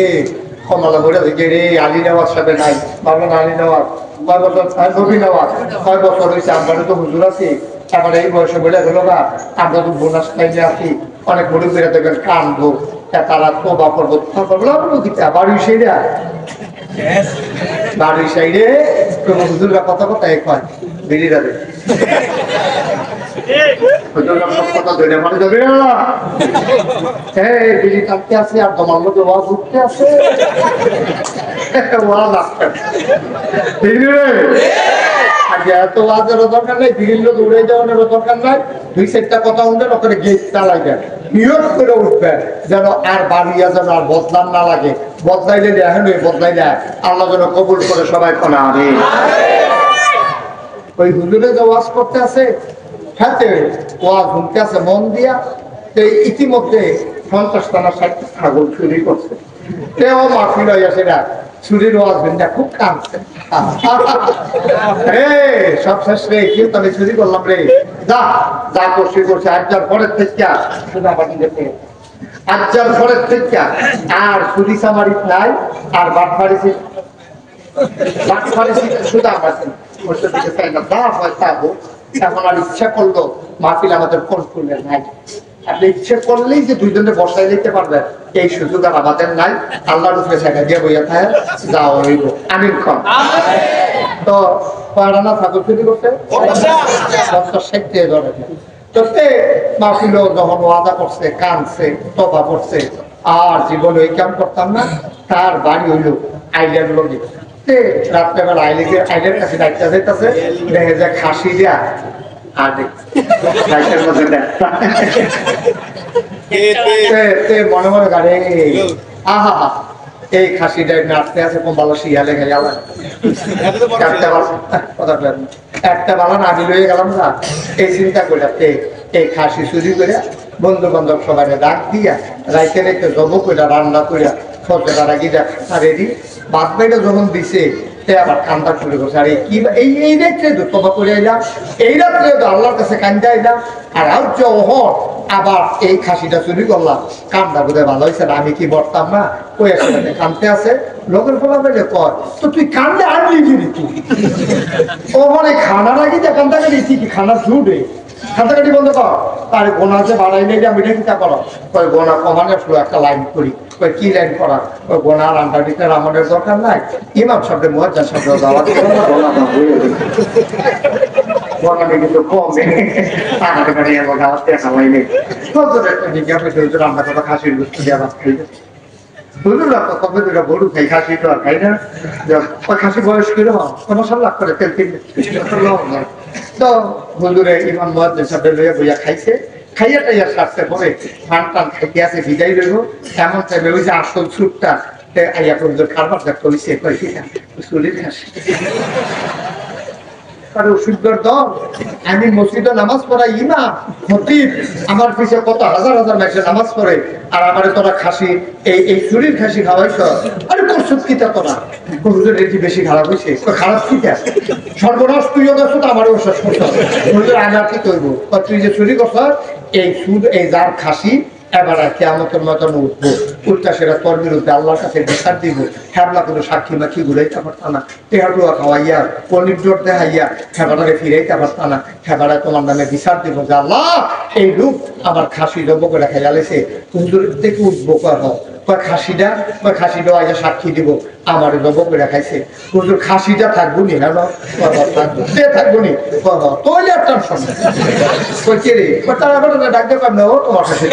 কমলা বলে দেখে রে আলী নেওয়াজ সাথে নাই, ভাবলেন আলী নেওয়াজ কয় বছর, নবী নেওয়াজ কয় বছর হয়েছে, আমরা তো হুজুর আছি, তারপরে এই বয়সে বলে গেল না আমরা তো বোনাস খাইলে আছি, অনেক বড় করে দেখবেন কানবো, তারা তবা করবো, বাড়ি সেইরা বাড়ি সাইডে হুজুররা কথা কথা এক হয় বিড়িরা দেয় আছে আর তোমার মধ্যে ওয়াজ উঠতে আছে। এত ওয়াজেরও দরকার নাই, বিভিন্ন দৌড়ে যাওয়ার দরকার নাই, দুই চারটা কথা উঠবেন ওখানে গেট চালাই দেন, নিয়োগ করে উঠবেন যেন আর বাড়িয়া যেন আর বদলান না লাগে। বদলাইলে এখন বদলাই দেয়, আল্লাহ যেন কবুল করে সবাই কোনা আমি ওই হুজুরে যে ওয়াজ করতে আছে হাতে ওয়াজ শুনতে আছে মন দিয়া। ইতিমধ্যে 50টা না 60টা ছাগল চুরি করছে, তেও মাহফিল হইয়া সেটা চুরির ওয়াজ ভিনটা খুব কাঁদছে। সব শেষ রে, কিন্তু আমি চুরি করলাম রে, যা যা করছি করছে। আজ্জার পরের থেকে শুধু আমার নিজেকে আজ্জার পরের থেকে আর চুরি সামারিত নাই, আর বাট ফারিছি শুধু আমার দিকে চাই না, যা হয় তা হোক। এখন আর ইচ্ছা করলো মাহফিল আমাদের কোন করলেন নাই, আপনি ইচ্ছে করলেই যে দুইজনে বসাই দিতে পারবেন এই সুযোগ আর আমাদের নাই। আল্লাহর উপরে ছেড়ে দিয়ে বইয়া থাকে যাও হইব। আমিন খান তো পারানা ঠাকুর চুরি করতে 50-60 ধরে তো মাহফিল যখন ওয়াদা করছে, কানছে, তবা করছে, আর জীবনে ওই কাম করতাম না। তার বাড়ি হইল আইল্যান্ড লগে, রাত্রেবেলা আইলের কাছে ডাক্তার যাইতেছে, দেখে যে খাসি দিয়া আর মনে মনে গাড়ি আহা এই খাসিটা নাচতে আছে কোন ভালো শিয়ালে গেলাম একটা বালান আমি লয়ে গেলাম না, এই চিন্তা করে এই খাসি চুরি করে বন্ধু বান্ধব সবাই ডাক দিয়া রাইতে রেখে জব করে রান্না করে সরকার আগে রেডি বাদ বাইটা যখন দিছে আবার কান্দা শুরু করছে। আর কি এই রাত্রে তো তবা করে এলাম, এই রাত্রে তো আল্লাহর কাছে কান্দা এলাম, আর আজ ওহর আবার এই খাসিটা চুরি করলাম, কান্দা বোধ ভালো হয়েছে না, আমি কি বলতাম না ওই একসাথে কানতে আছে। লোকের ফলা বেড়ে কর তো তুই কান্দে আনলি যদি তুই ওখানে খানার আগে যে কান্দা কাটি কি খানা ছুটে খাতাকাটি বন্ধ কর, তার গোনা আছে বাড়াই নেই আমি চিন্তা করো ওই গোনা কমানো শুরু একটা লাইন করি। ওই কি লাইন করা, ওই গোনার আন্ডারটিতে আমাদের দরকার নাই, ইমাম শব্দে মুয়াজ্জিন শব্দ দাওয়াত গোনা কিন্তু কমে টাকাটা করে এর মধ্যে আসতে খাওয়াই নেই কত একটা জিজ্ঞাসা করে আমরা কত খাসির গুস্ত দিয়ে ভাত খাই বুঝলাম তো কবে দুটা গরু খাই, খাসি তো আর খাই না। ওই খাসি বয়স কিরো সমস্যা লাভ করে তেল কিনতে তো বন্ধুরে ইমাম মুয়াজ্জিন সাহেব লইয়া বইয়া খাইছে, খাইয়া টাইয়া সারতে পরে ধান টান থেকে আছে বিদায় রইব। এমন টাইমে ওই যে আসল সুরটা আইয়া বন্ধুর কারবার দেখতে হইছে চুরির খাসি ডাক্তারের ওষুধের দল, আমি মসজিদে নামাজ পড়াই ইমাম খতিব, আমার পিছে কত হাজার হাজার মানুষের নামাজ পড়ে, আর আমারে তোরা খাসি এই চুরির খাসি খাওয়াইছ, আরে করছো কি তা তোরা? হুজুর এটি বেশি খারাপ হয়েছে, খারাপ কি তা? সর্বনাশ তুইও দেখছো তো আমারও শেষ করছো। হুজুর আমি আর কি করবো? তুই যে চুরি করছ এই সুদ এই যার খাসি এবার কিয়ামতের মতন উঠবো, উঠটা সেটা তোর বিরুদ্ধে আল্লাহর কাছে বিচার দিব। হ্যাবলা কোনো সাক্ষী মাক্ষী ঘুরাইতে পারতাম না, টেহাটুয়া খাওয়াইয়া পনির জোর দেখাইয়া হেবাটাকে ফিরাইতে পারতাম না। হেবারা তোমার নামে বিচার দিব যে আল্লাহ এই রূপ আমার খাসি জব করে খাইয়া লেছে, হুজুর থেকে উঠবো খাসিটা আগে সাক্ষী দিব আমার জব করে খাইছে। হুজুর খাসিটা থাকবো নি? হ্যাঁ থাকবো নি? তোলে একটা সময় কে রে তারা ডাকতে পার না, ও তোমার কাছে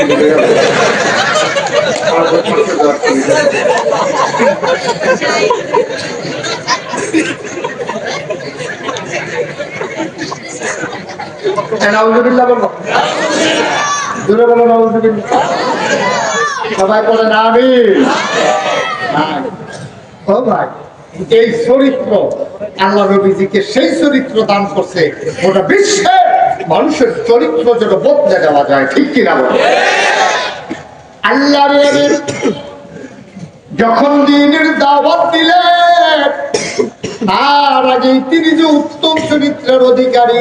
নাউজুবিল্লাহ বলবো, দূরে বলো নাউজুবিল্লাহ। সবাই বলে না আমি ও ভাই, এই চরিত্র আল্লাহ নবীজিকে সেই চরিত্র দান করছে গোটা বিশ্বে মানুষের চরিত্র যেন বদলে দেওয়া যায়, ঠিক কিনা বলে? আল্লাহ যখন দিনের দাওয়াত দিলেন তার আগে তিনি যে উত্তম চরিত্রের অধিকারী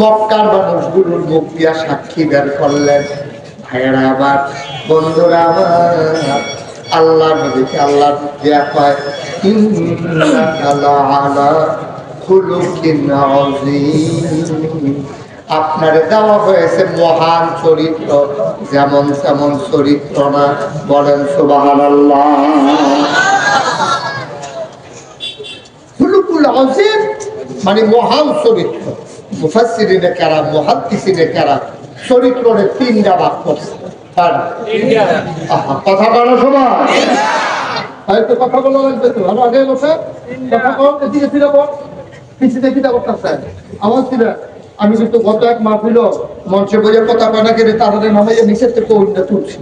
মক্কার মানুষগুলোর মুখ দিয়া সাক্ষী বের করলেন। ভাইয়েরা আবার বন্ধুরা আমার, আল্লাহ নবীকে আল্লাহ দিয়া কয় আপনার দেওয়া হয়েছে মহান চরিত্র, যেমন তেমন চরিত্র না, বলেন সুবহানাল্লাহ। খুলুকুল আযীম মানে মহান চরিত্র। মুফাসসিরিনে কেরাম মুহাদ্দিসিনে কেরাম চরিত্রের তিনটা ভাগ করছে। কথা বলো সবাই, হয়তো কথা বলা লাগবে তো। আমার আগে বসে কথা কম, এদিকে ফিরে বল, পিছিয়ে দেখি আমার ছিল। আমি কিন্তু গত এক মাহফিল মঞ্চে বইয়ে কথা কয় না কেটে তাদের নামাইয়ে নিচের থেকে উল্টা তুলছি।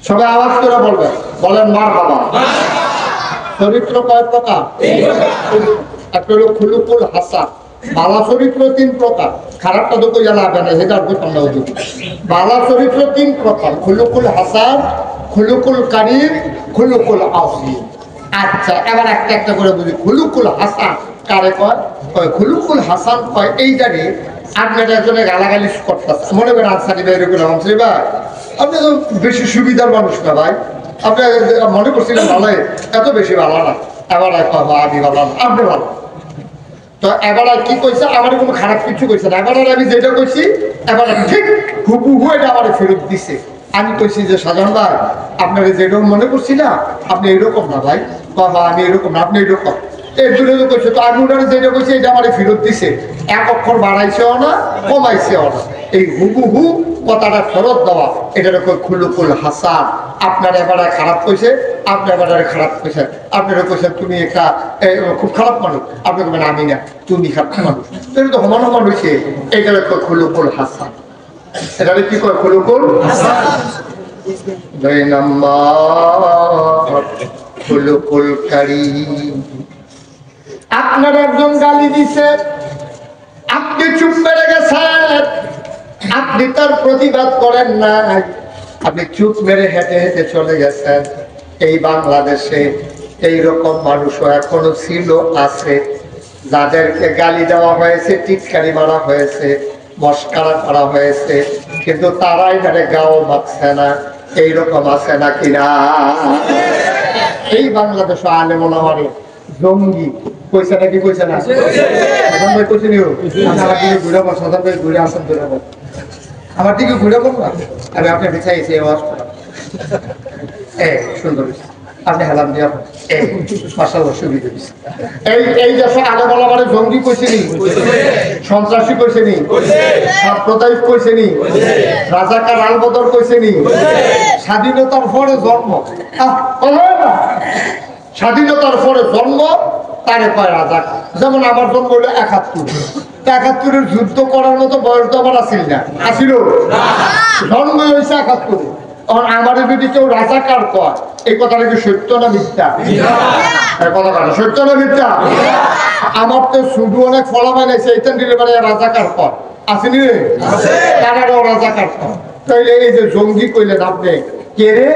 সবাই আওয়াজ করে বলবেন, বলেন মারহাবা। চরিত্র কয় প্রকার? একটা হলো খুলুকুল হাসান। বালা চরিত্র তিন প্রকার, খারাপটা তো কইয়া লাগবে না, সেটার কথা না। বালা চরিত্র তিন প্রকার, খুলুকুল হাসান, খুলুকুল কারীম, খুলুকুল আযীম। আচ্ছা এবার একটা একটা করে বুঝি। খুলুকুল হাসান কারে কয়? খুলুকুল হাসান কয় এইটারে আপনার একজনে গালাগালি করতেছে, মনে করেন আনসারি ভাই, এরকম আনসারি ভাই আপনি তো বেশি সুবিধার মানুষ না ভাই, আপনি মনে করছিলেন ভালো, এত বেশি ভালো না। এবার আমি ভালো না, আপনি ভালো। তো এবার কি কইছে? আমার কোনো খারাপ কিছু কইছে না। এবার আমি যেটা কইছি এবার ঠিক হুবহু এটা আমার ফেরত দিছে। আমি কইছি যে সাধারণ ভাই আপনারা যেরকম মনে করছি না, আপনি এরকম না ভাই। বাবা আমি এরকম না, আপনি এরকম। এর দূরে কইছে তো আমি ওনারা যেটা কইছি এটা আমার ফেরত দিছে। এক অক্ষর বাড়াইছেও না কমাইছেও না। এই হুবহু কথাটা ফেরত দেওয়া, এটার কই খুলুকুল হাসান। আপনার এবারে খারাপ কইছে, আপনি এবারে খারাপ কইছে, আপনারা কইছেন তুমি একটা খুব খারাপ মানুষ, আপনি বলবেন আমি না, তুমি খারাপ মানুষ। এটা তো সমান সমান হয়েছে, এটার কই খুলুকুল হাসান। এটারে কি কয়? খুলুকুল হাসান। 2 নম্বর খুলুকুল কারীম। আপনার একজন গালি দিছে, আপনি চুপ মেরে গেছেন, আপনি তার প্রতিবাদ করেন না, আপনি চুপ মেরে হেঁটে হেঁটে চলে গেছেন। এই বাংলাদেশে এইরকম মানুষও এখনো ছিল, আছে, যাদেরকে গালি দেওয়া হয়েছে, টিটকারি মারা হয়েছে, মস্কারা করা হয়েছে, কিন্তু তারাই মানে গাও মারছে না। এইরকম আছে নাকি না? এই বাংলাদেশে আলেম ওলামারে জঙ্গি কইছে নাকি? কইছে না? কইছে নি? ঘুরে বল, সাধারণ ভাই ঘুরে আসেন, ঘুরে বল, আমার দিকে ঘুরে বল না। আমি আপনার বিছাইছি আওয়াজ করা, সুন্দর আপনি হেলাম দিয়া মাশাআল্লাহ সুবিধা দিচ্ছে। এই দেশে আলেম ওলামারে জঙ্গি কইছে নি? সন্ত্রাসী কইছে নি? সাম্প্রদায়িক কইছে নি? রাজাকার আলবদর কইছে নি? স্বাধীনতার পরে জন্ম, স্বাধীনতার পরে জন্ম তারে কয় রাজাকার। যেমন আমার জন্ম হলো 71, 71-এর যুদ্ধ করার মতো বয়স তো আমার আসিল না, আসিল জন্ম হয়েছে 71। তখন আমার যদি কেউ রাজাকার কয়, এই কথাটা কি সত্য না মিথ্যা? কথা কাটা সত্য না মিথ্যা? আমার তো শুধু অনেক ফলাফল আছে, এইটা দিলে মানে রাজাকার পর আসেনি রে, কানাডাও রাজাকার পর। তাইলে এই যে জঙ্গি কইলেন আপনি, কে রে?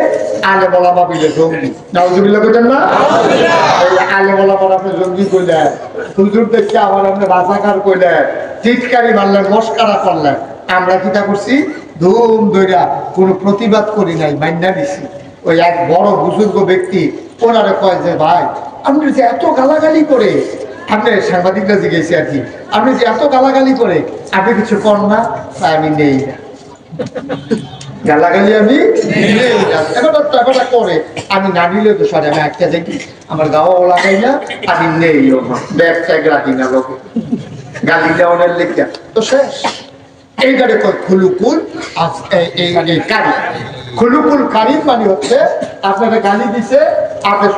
আলে বলা ভাবিলে জঙ্গি, নাউজুবিল্লাহ কইতেন না? এই আলে বলা পর আপনি জঙ্গি কইলেন, হুজুর দেখে আবার আপনি রাজাকার কইলেন, টিটকারি মারলেন, মস্কারা করলেন। আমরা কিটা করছি? ধুম ধইরা কোনো প্রতিবাদ করি নাই, মাইন্না দিছি। ওই এক বড় বুজুর্গ ব্যক্তি ওনারে কয় যে ভাই আপনি যে এত গালাগালি করে, আপনি সাংবাদিকরা জিজ্ঞেসি আর কি, আপনি যে এত গালাগালি করে আপনি কিছু করেন না? আমি নেই না গালাগালি, আমি এবারটা করে আমি না নিলে তো সরে আমি একটা দেখি আমার গাওয়াও লাগাই না, আমি নেই ব্যাগ ট্যাগ রাখি না লোক গালি দেওয়ানের লেখা তো শেষ। এইটারে কয় খুলুকুল কারি। খুলুকুল কারি মানে হচ্ছে আপনারা গালি দিছে, আপনার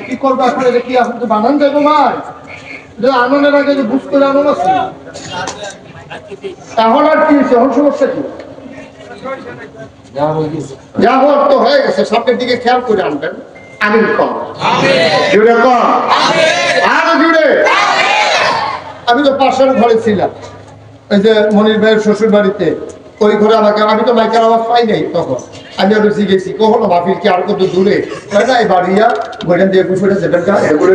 কি করবো এখন? এটা কি আপনি বানান যাবো ভাই? আনন্দের আগে যে বুঝ করে আনন্দ আছে, এখন আর কি এখন সমস্যা কি? যা হওয়ার তো হয়ে গেছে, সামনের দিকে খেয়াল করে আনবেন। আমিন কম, জুড়ে কম, আরো জুড়ে। আমি তো পাশের ঘরে ছিলাম, ওই যে মনির ভাইয়ের শ্বশুর বাড়িতে, ওই ঘরে আমাকে, আমি তো মাইকের আওয়াজ পাই নাই তখন, আমি আরো জিজ্ঞেসি কখনো মাফির কি আর কত দূরে না এই বাড়িয়া বইখান দিয়ে পুষে যেটা এগুলো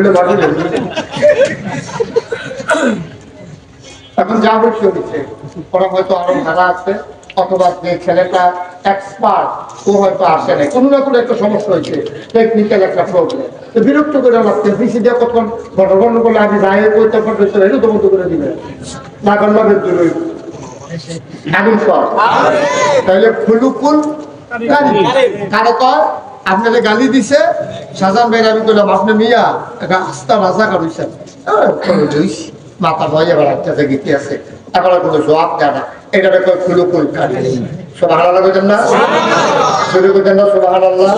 এখন যা হচ্ছে হচ্ছে, ওরা হয়তো আরো ভাড়া আছে, অথবা যে ছেলেটা এক্সপার্ট ও হয়তো আসে নাই, কোনো না কোনো একটা সমস্যা হয়েছে, টেকনিক্যাল একটা প্রবলেম। তো বিরক্ত করে লাগছে, পিছিয়ে দিয়ে কতক্ষণ ঘন ঘন করলে আমি যাই ওই তখন এটা তো মতো করে দিবে না করলে আগুন কর। তাহলে খুলুকুল কারো কর আপনাদের গালি দিছে শাহজাহান ভাই, আমি করলাম আপনি মিয়া একটা আস্তা রাজা কারুছেন মাথা ভয় এবার একটা গীতি আছে, এখন কোনো জবাব দেয় না। এটা খুলুকুল কারি। সুবহানাল্লাহ কইতেন না? শুরু কইতেন না সুবহানাল্লাহ?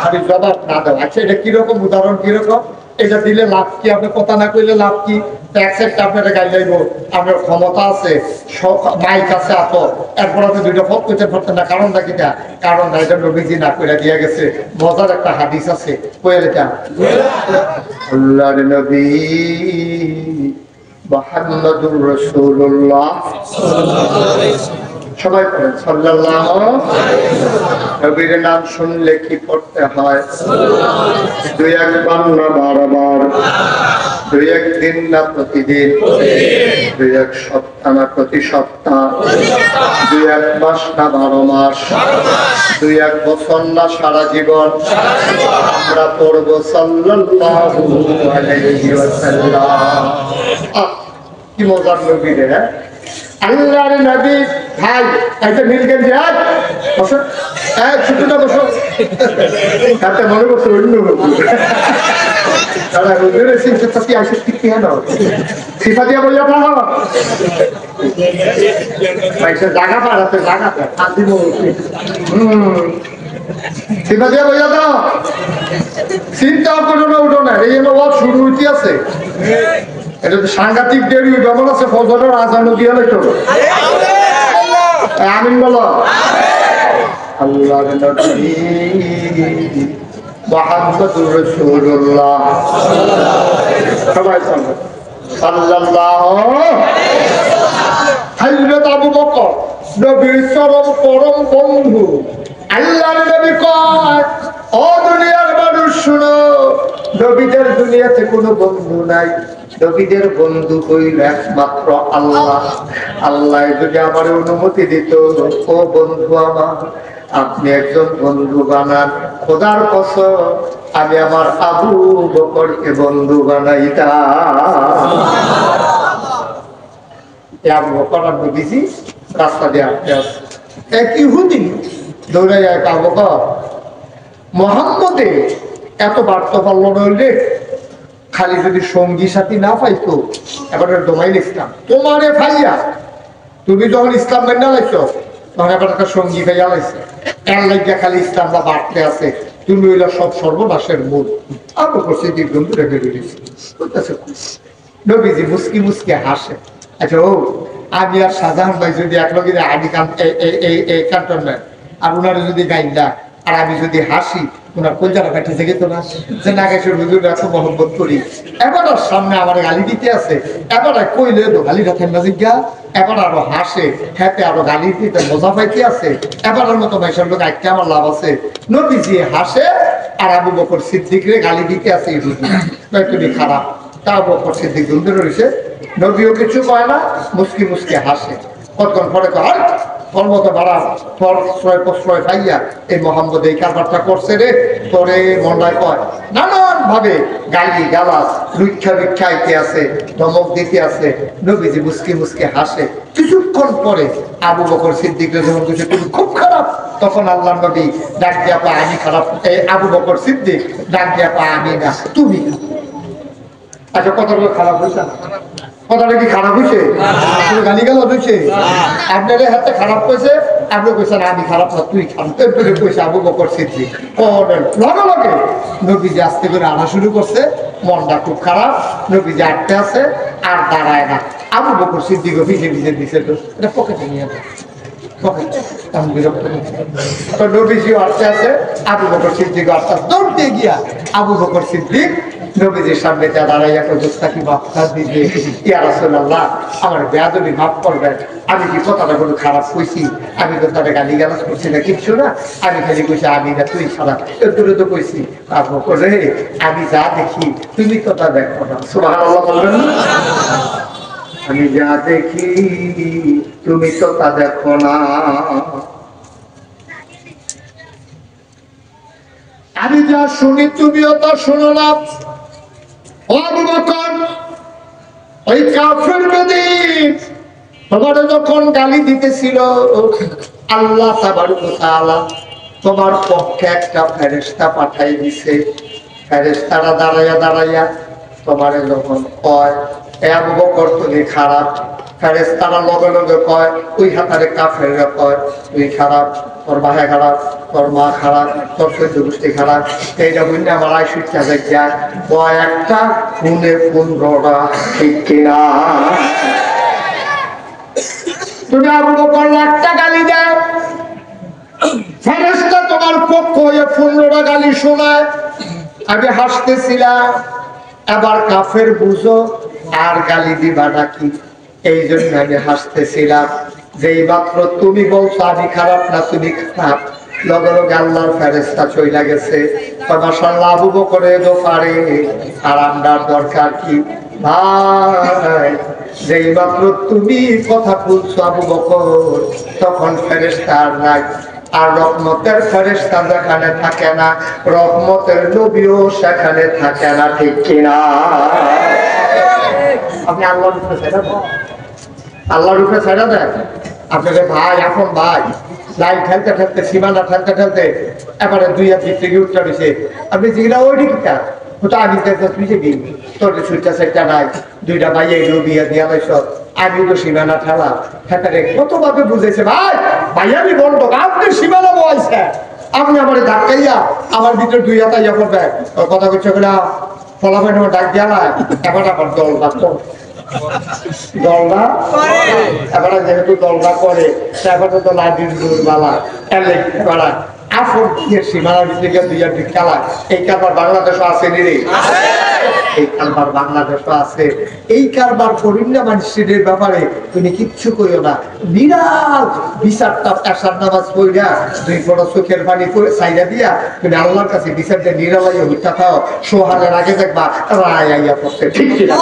আমি জবাব না দেব। আচ্ছা এটা কিরকম উদাহরণ, কিরকম? এটা দিলে লাভ কি? আপনি কথা না কইলে লাভ কি? আপনারা গাই যাইব, আপনার ক্ষমতা আছে, মাইক আছে, এত এরপর আপনি দুইটা ফট করতে পারতেন না। কারণটা কিটা? কারণটা এটা নবীজি না কইরা দিয়া গেছে। মজার একটা হাদিস আছে, কইয়া এটা আল্লাহর নবী মুহাম্মাদুর রাসূলুল্লাহ সবাই পড়েন সাল্লাল্লাহু আলাইহি ওয়াসাল্লাম। নবীর নাম শুনলে কি পড়তে হয়? দুই একবার না বারবার, দুই একদিন না প্রতিদিন, দুই এক সপ্তাহ না প্রতি সপ্তাহ, দুই এক মাস না 12 মাস, দুই এক বছর না সারা জীবন আমরা পড়বো সাল্লাল্লাহু আলাইহি ওয়াসাল্লাম। কি মজার নবী রে! আল্লাহর নবী ভাই একটা নীলগঞ্জ বসো, ছুটিটা বসো, তাতে মনে করছো অন্য তারা হুজুরের সিফাতি আসে ঠিক কেন সিফাতিয়া বললে না জায়গা পাড়াতে জায়গাতে আদিম সিফাতিয়া বললে দাও, চিন্তাও করো না, উঠো না, এই জন্য শুরু হইতে আছে। এটা তো সাংঘাতিক দেরি, কেমন আছে ফজরের আজান দিয়ে হলে তো আমিন বলো। আল্লাহর নবী মুহাম্মাদুর রাসূলুল্লাহ সবাই সাল্লাল্লাহু হযরত আবু বকর নবীর চরম পরম বন্ধু। আল্লাহর নবী কয়, ও দুনিয়ার মানুষ শুনো, নবীদের দুনিয়াতে কোনো বন্ধু নাই, নবীদের বন্ধু হইল একমাত্র আল্লাহ। আল্লাহ যদি আমার অনুমতি দিত, ও বন্ধু আমার আপনি একজন বন্ধু বানান, খোদার কসম আমি আমার আবু বকরকে বন্ধু বানাইতাম। আবু বকর আর নবীজি রাস্তা দিয়ে হাঁটতে আসে, এক ইহুদি দৌড়ে যায়, আবু বকর মুহাম্মদে এত বাড়তে পারল নইলে, খালি যদি সঙ্গী সাথী না পাইতো এবার দোমাইল ইসলাম তোমারে ভাইয়া, তুমি যখন ইসলাম মেনে লাইছো তখন এবার একটা সঙ্গী ভাইয়া লাইছে, এর লাগিয়া খালি ইসলামটা বাড়তে আছে, তুমি হইলা সব সর্বনাশের মূল। আবু করছে দীর্ঘ রেখে দিয়েছি নবীজি মুসকি মুসকি হাসে। আচ্ছা ও আমি আর শাহজাহান ভাই যদি একলগে আদি এই ক্যান্টনমেন্ট আর উনারে যদি গাইলা আর আমি যদি হাসি ওনার কলজাটা কাটে থেকে তো না যে নাগেশ্বর হুজুর এত মহব্বত করি। এবার ওর সামনে আমার গালি দিতে আছে, এবার কইলে তো গালিটা থেমা জিজ্ঞা, এবার আরো হাসে হ্যাঁ আরো গালি দিতে মজা পাইতে আছে। এবারের মতো ভাইসের লোক আজকে আমার লাভ আছে। নবীজি হাসে আর আবু বকর সিদ্দিকরে গালি দিতে আছে তুমি খারাপ। তা আবু বকর সিদ্দিক ধরে রয়েছে, নবীও কিছু কয় না, মুসকি মুসকি হাসে। কতক্ষণ পরে কয় তোর মতো বাড়া প্রশ্রয় প্রশ্রয় খাইয়া এই মোহাম্মদ এই কারবারটা করছে রে, তোরে মন্ডায় কয় নানান ভাবে গালি গালাস রুক্ষা ভিক্ষাইতে আছে, ধমক দিতে আছে। নবীজি মুসকি মুসকি হাসে। কিছুক্ষণ পরে আবু বকর সিদ্দিক যখন বলছে তুমি খুব খারাপ, তখন আল্লাহ নবী ডাক দিয়া পা আমি খারাপ, আবু বকর সিদ্দিক ডাক দিয়া পা আমি না তুমি। আচ্ছা কথাটা খারাপ হয়েছে না? কথাটা কি খারাপ হয়েছে? গালি গালাজ হয়েছে? আপনার হাতে খারাপ হয়েছে, আপনি কইছেন আমি খারাপ না তুই খারাপ, কইছে আবু বকর সিদ্দিক। লগে লগে নবীজি আস্তে করে আনা শুরু করছে, মনটা খুব খারাপ, নবীজি আটতে আছে আর দাঁড়ায় না। আবু বকর সিদ্দিকও ভিজে ভিজে দিছে, তো এটা পকেটে নিয়ে যায় নবীজি আটতে আছে, আবু বকর সিদ্দিক আস্তে আস্তে দৌড়তে গিয়া আবু বকর সিদ্দিক নবীজির সামনে দাঁড়াইয়া কি বাপ্তা দিবে, ইয়া রাসূলুল্লাহ আমার বেয়াদবি মাফ করবেন, আমি কি কথাটা কোনো খারাপ কইছি? আমি তো তাদের গালি গালাজ করছি না, কিচ্ছু না, আমি খালি কইছি আমি না তুই খারাপ, এগুলো তো কইছি। আবু বকর রে আমি যা দেখি তুমি তো তা দেখো না। সুবহানাল্লাহ বলবেন না? আমি যা দেখি তুমি তো তা দেখো না। আমি যা শুনি তুমিও তা শোনো না। আবু বকর ওই কাফের বেদীন তোমারে যখন গালি দিতেছিল, আল্লাহ তাবারক ওয়া তাআলা তোমার পক্ষে একটা ফেরেশতা পাঠাই দিছে। ফেরেশতারা দাঁড়াইয়া দাঁড়াইয়া তোমারে যখন কয় এ আবু বকর তুমি খারাপ, ফেরেশতারা লগে লগে কয় ওই হাতারে কাফেররা কয় তুই খারাপ, তোর ভাই খারাপ, তোর মা খারাপ, তোর সহ্য গোষ্ঠী খারাপ। এইটা বুঝলে আমার আইসুটা যায় একটা খুনে 15টা, ঠিক কিনা? তুমি আবু বকর একটা গালি দেয়, ফেরেশতা তোমার পক্ষ হয়ে 15টা গালি শোনায়। আমি হাসতেছিলাম, এবার কাফের বুঝো আর গালি দিবা নাকি, এই জন্য আমি হাসতেছিলাম। যেই মাত্র তুমি বলছো আমি খারাপ না তুমি খারাপ, লগে লগে আল্লাহর ফেরেশতা চইলা গেছে। মাশাআল্লাহ আবু বকরের পারে আর আমরার দরকার কি ভাই? যেই মাত্র তুমি কথা বলছো আবু বকর, তখন ফেরেশতা আর নাই। আর রহমতের ফেরেশতা যেখানে থাকে না, রহমতের নবীও সেখানে থাকে না, ঠিক কিনা? আপনি আল্লাহর উপরে ছেড়ে দেন, আল্লাহর উপরে ছেড়ে দেন। আপনাদের ভাই এখন ভাই লাইন ঠেলতে ঠেলতে সীমানা ঠেলতে ঠেলতে এবারে 2 হাত দিক থেকে উঠতে রয়েছে। আপনি যেগুলা ওই দিকটা ওটা আমি তুই যে দিন তোর সুইটা সেটটা নাই, 2টা ভাই এগুলো বিয়ে দিয়া লাইছ, আমি তো সীমানা ঠেলা ঠেকারে কতভাবে বুঝেছে ভাই ভাই আমি বলবো আপনি সীমানা বলছে, আপনি আমার ধাক্কাইয়া আমার ভিতরে 2 হাত আইয়া পড়বে কথা করছে বলে ফলাফল ডাক দিয়া না। এখন আবার দল ডাক্তার দলটা এবার যেহেতু দলটা করে এখন তো লাইটির বালা এবার আফর দিয়ে সীমানার দিকে 2 হাত খেলা। এই কারবার বাংলাদেশও আছে রে, এই কারবার বাংলাদেশও আছে। এই কারবার করিম না মানুষের ব্যাপারে তুমি কিচ্ছু করিও না। বিরাট বিচারটা এশার নামাজ পড়িয়া 2 ফোঁটা চোখের পানি চাইয়া দিয়া তুমি আল্লাহর কাছে বিচারটা নিরালাইয়া হইতা থাও, সোহানের আগে দেখবা রায় আইয়া পড়ছে, ঠিক কিনা?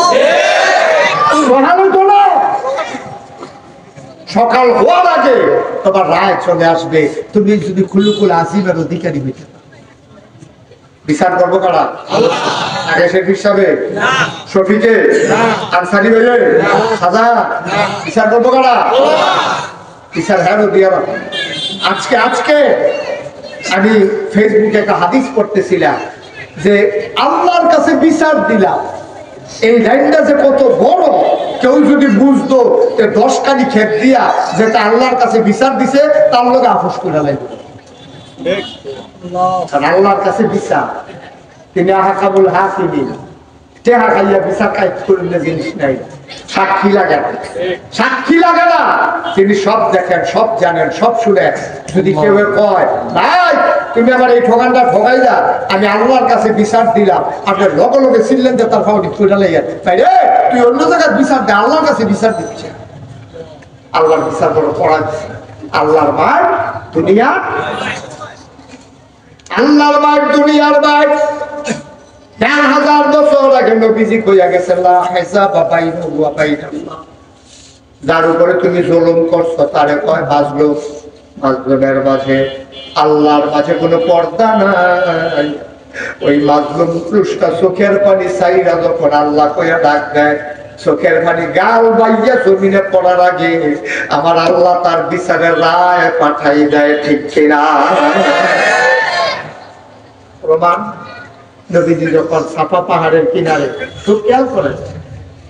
সকাল হওয়ার আগে তোমার রায় চলে আসবে, তুমি যদি খুলুকুল আসিমের অধিকারী হইতে। বিচার করবো কারা? আগে শফিক সাহেব, শফিকে, আনসারি ভাইয়ে, সাজা বিচার করবো কারা? বিচার হ্যাঁ দিয়া আজকে আজকে আমি ফেসবুকে একটা হাদিস পড়তেছিলাম যে আল্লাহর কাছে বিচার দিলাম, এই লাইনটা যে কত বড়, কেউ যদি বুঝতো 10 কানি খেপ দিয়া যেটা আল্লাহর কাছে বিচার দিছে তার লোকে আপোষ করে লাগবে। আল্লাহর কাছে বিচার, তিনি আহকামুল হাকিমিন, টেহা খাইয়া বিচার কাজ করলে জিনিস নাই। সাক্ষী লাগে না, সাক্ষী লাগে না, তিনি সব দেখেন, সব জানেন, সব শুনেন। যদি কেউ কয় ভাই তুমি আমার এই ঠকানটা ঠকাই যা, আমি আল্লাহর কাছে বিচার দিলাম। আপনার লগে লগে ছিলেন যে তার ফাউন্ডি তুইটা লেগে তাই রে, তুই অন্য জায়গায় বিচার দে, আল্লাহর কাছে বিচার দিচ্ছে। আল্লাহর বিচার বড় পড়া, আল্লাহর মার দুনিয়া, আল্লাহর মার দুনিয়ার মার। 1000 বছর আগে নবীজি কইয়া গেছেন, লা হিসাবা বাইনাহু ওয়া বাইনাল্লাহ, যার উপরে তুমি জুলুম করছো তারে কয় মাজলুম, মাজলুমের মাঝে আল্লাহর মাঝে কোনো পর্দা নাই। ওই মাজলুম পুরুষটা চোখের পানি চাইরা যখন আল্লাহ কইয়া ডাক দেয়, চোখের পানি গাল বাইয়া জমিনে পড়ার আগে আমার আল্লাহ তার বিচারের রায় পাঠাই দেয়, ঠিক কিনা? প্রমাণ, নবীজি যখন সাফা পাহাড়ের কিনারে, খুব খেয়াল করেন,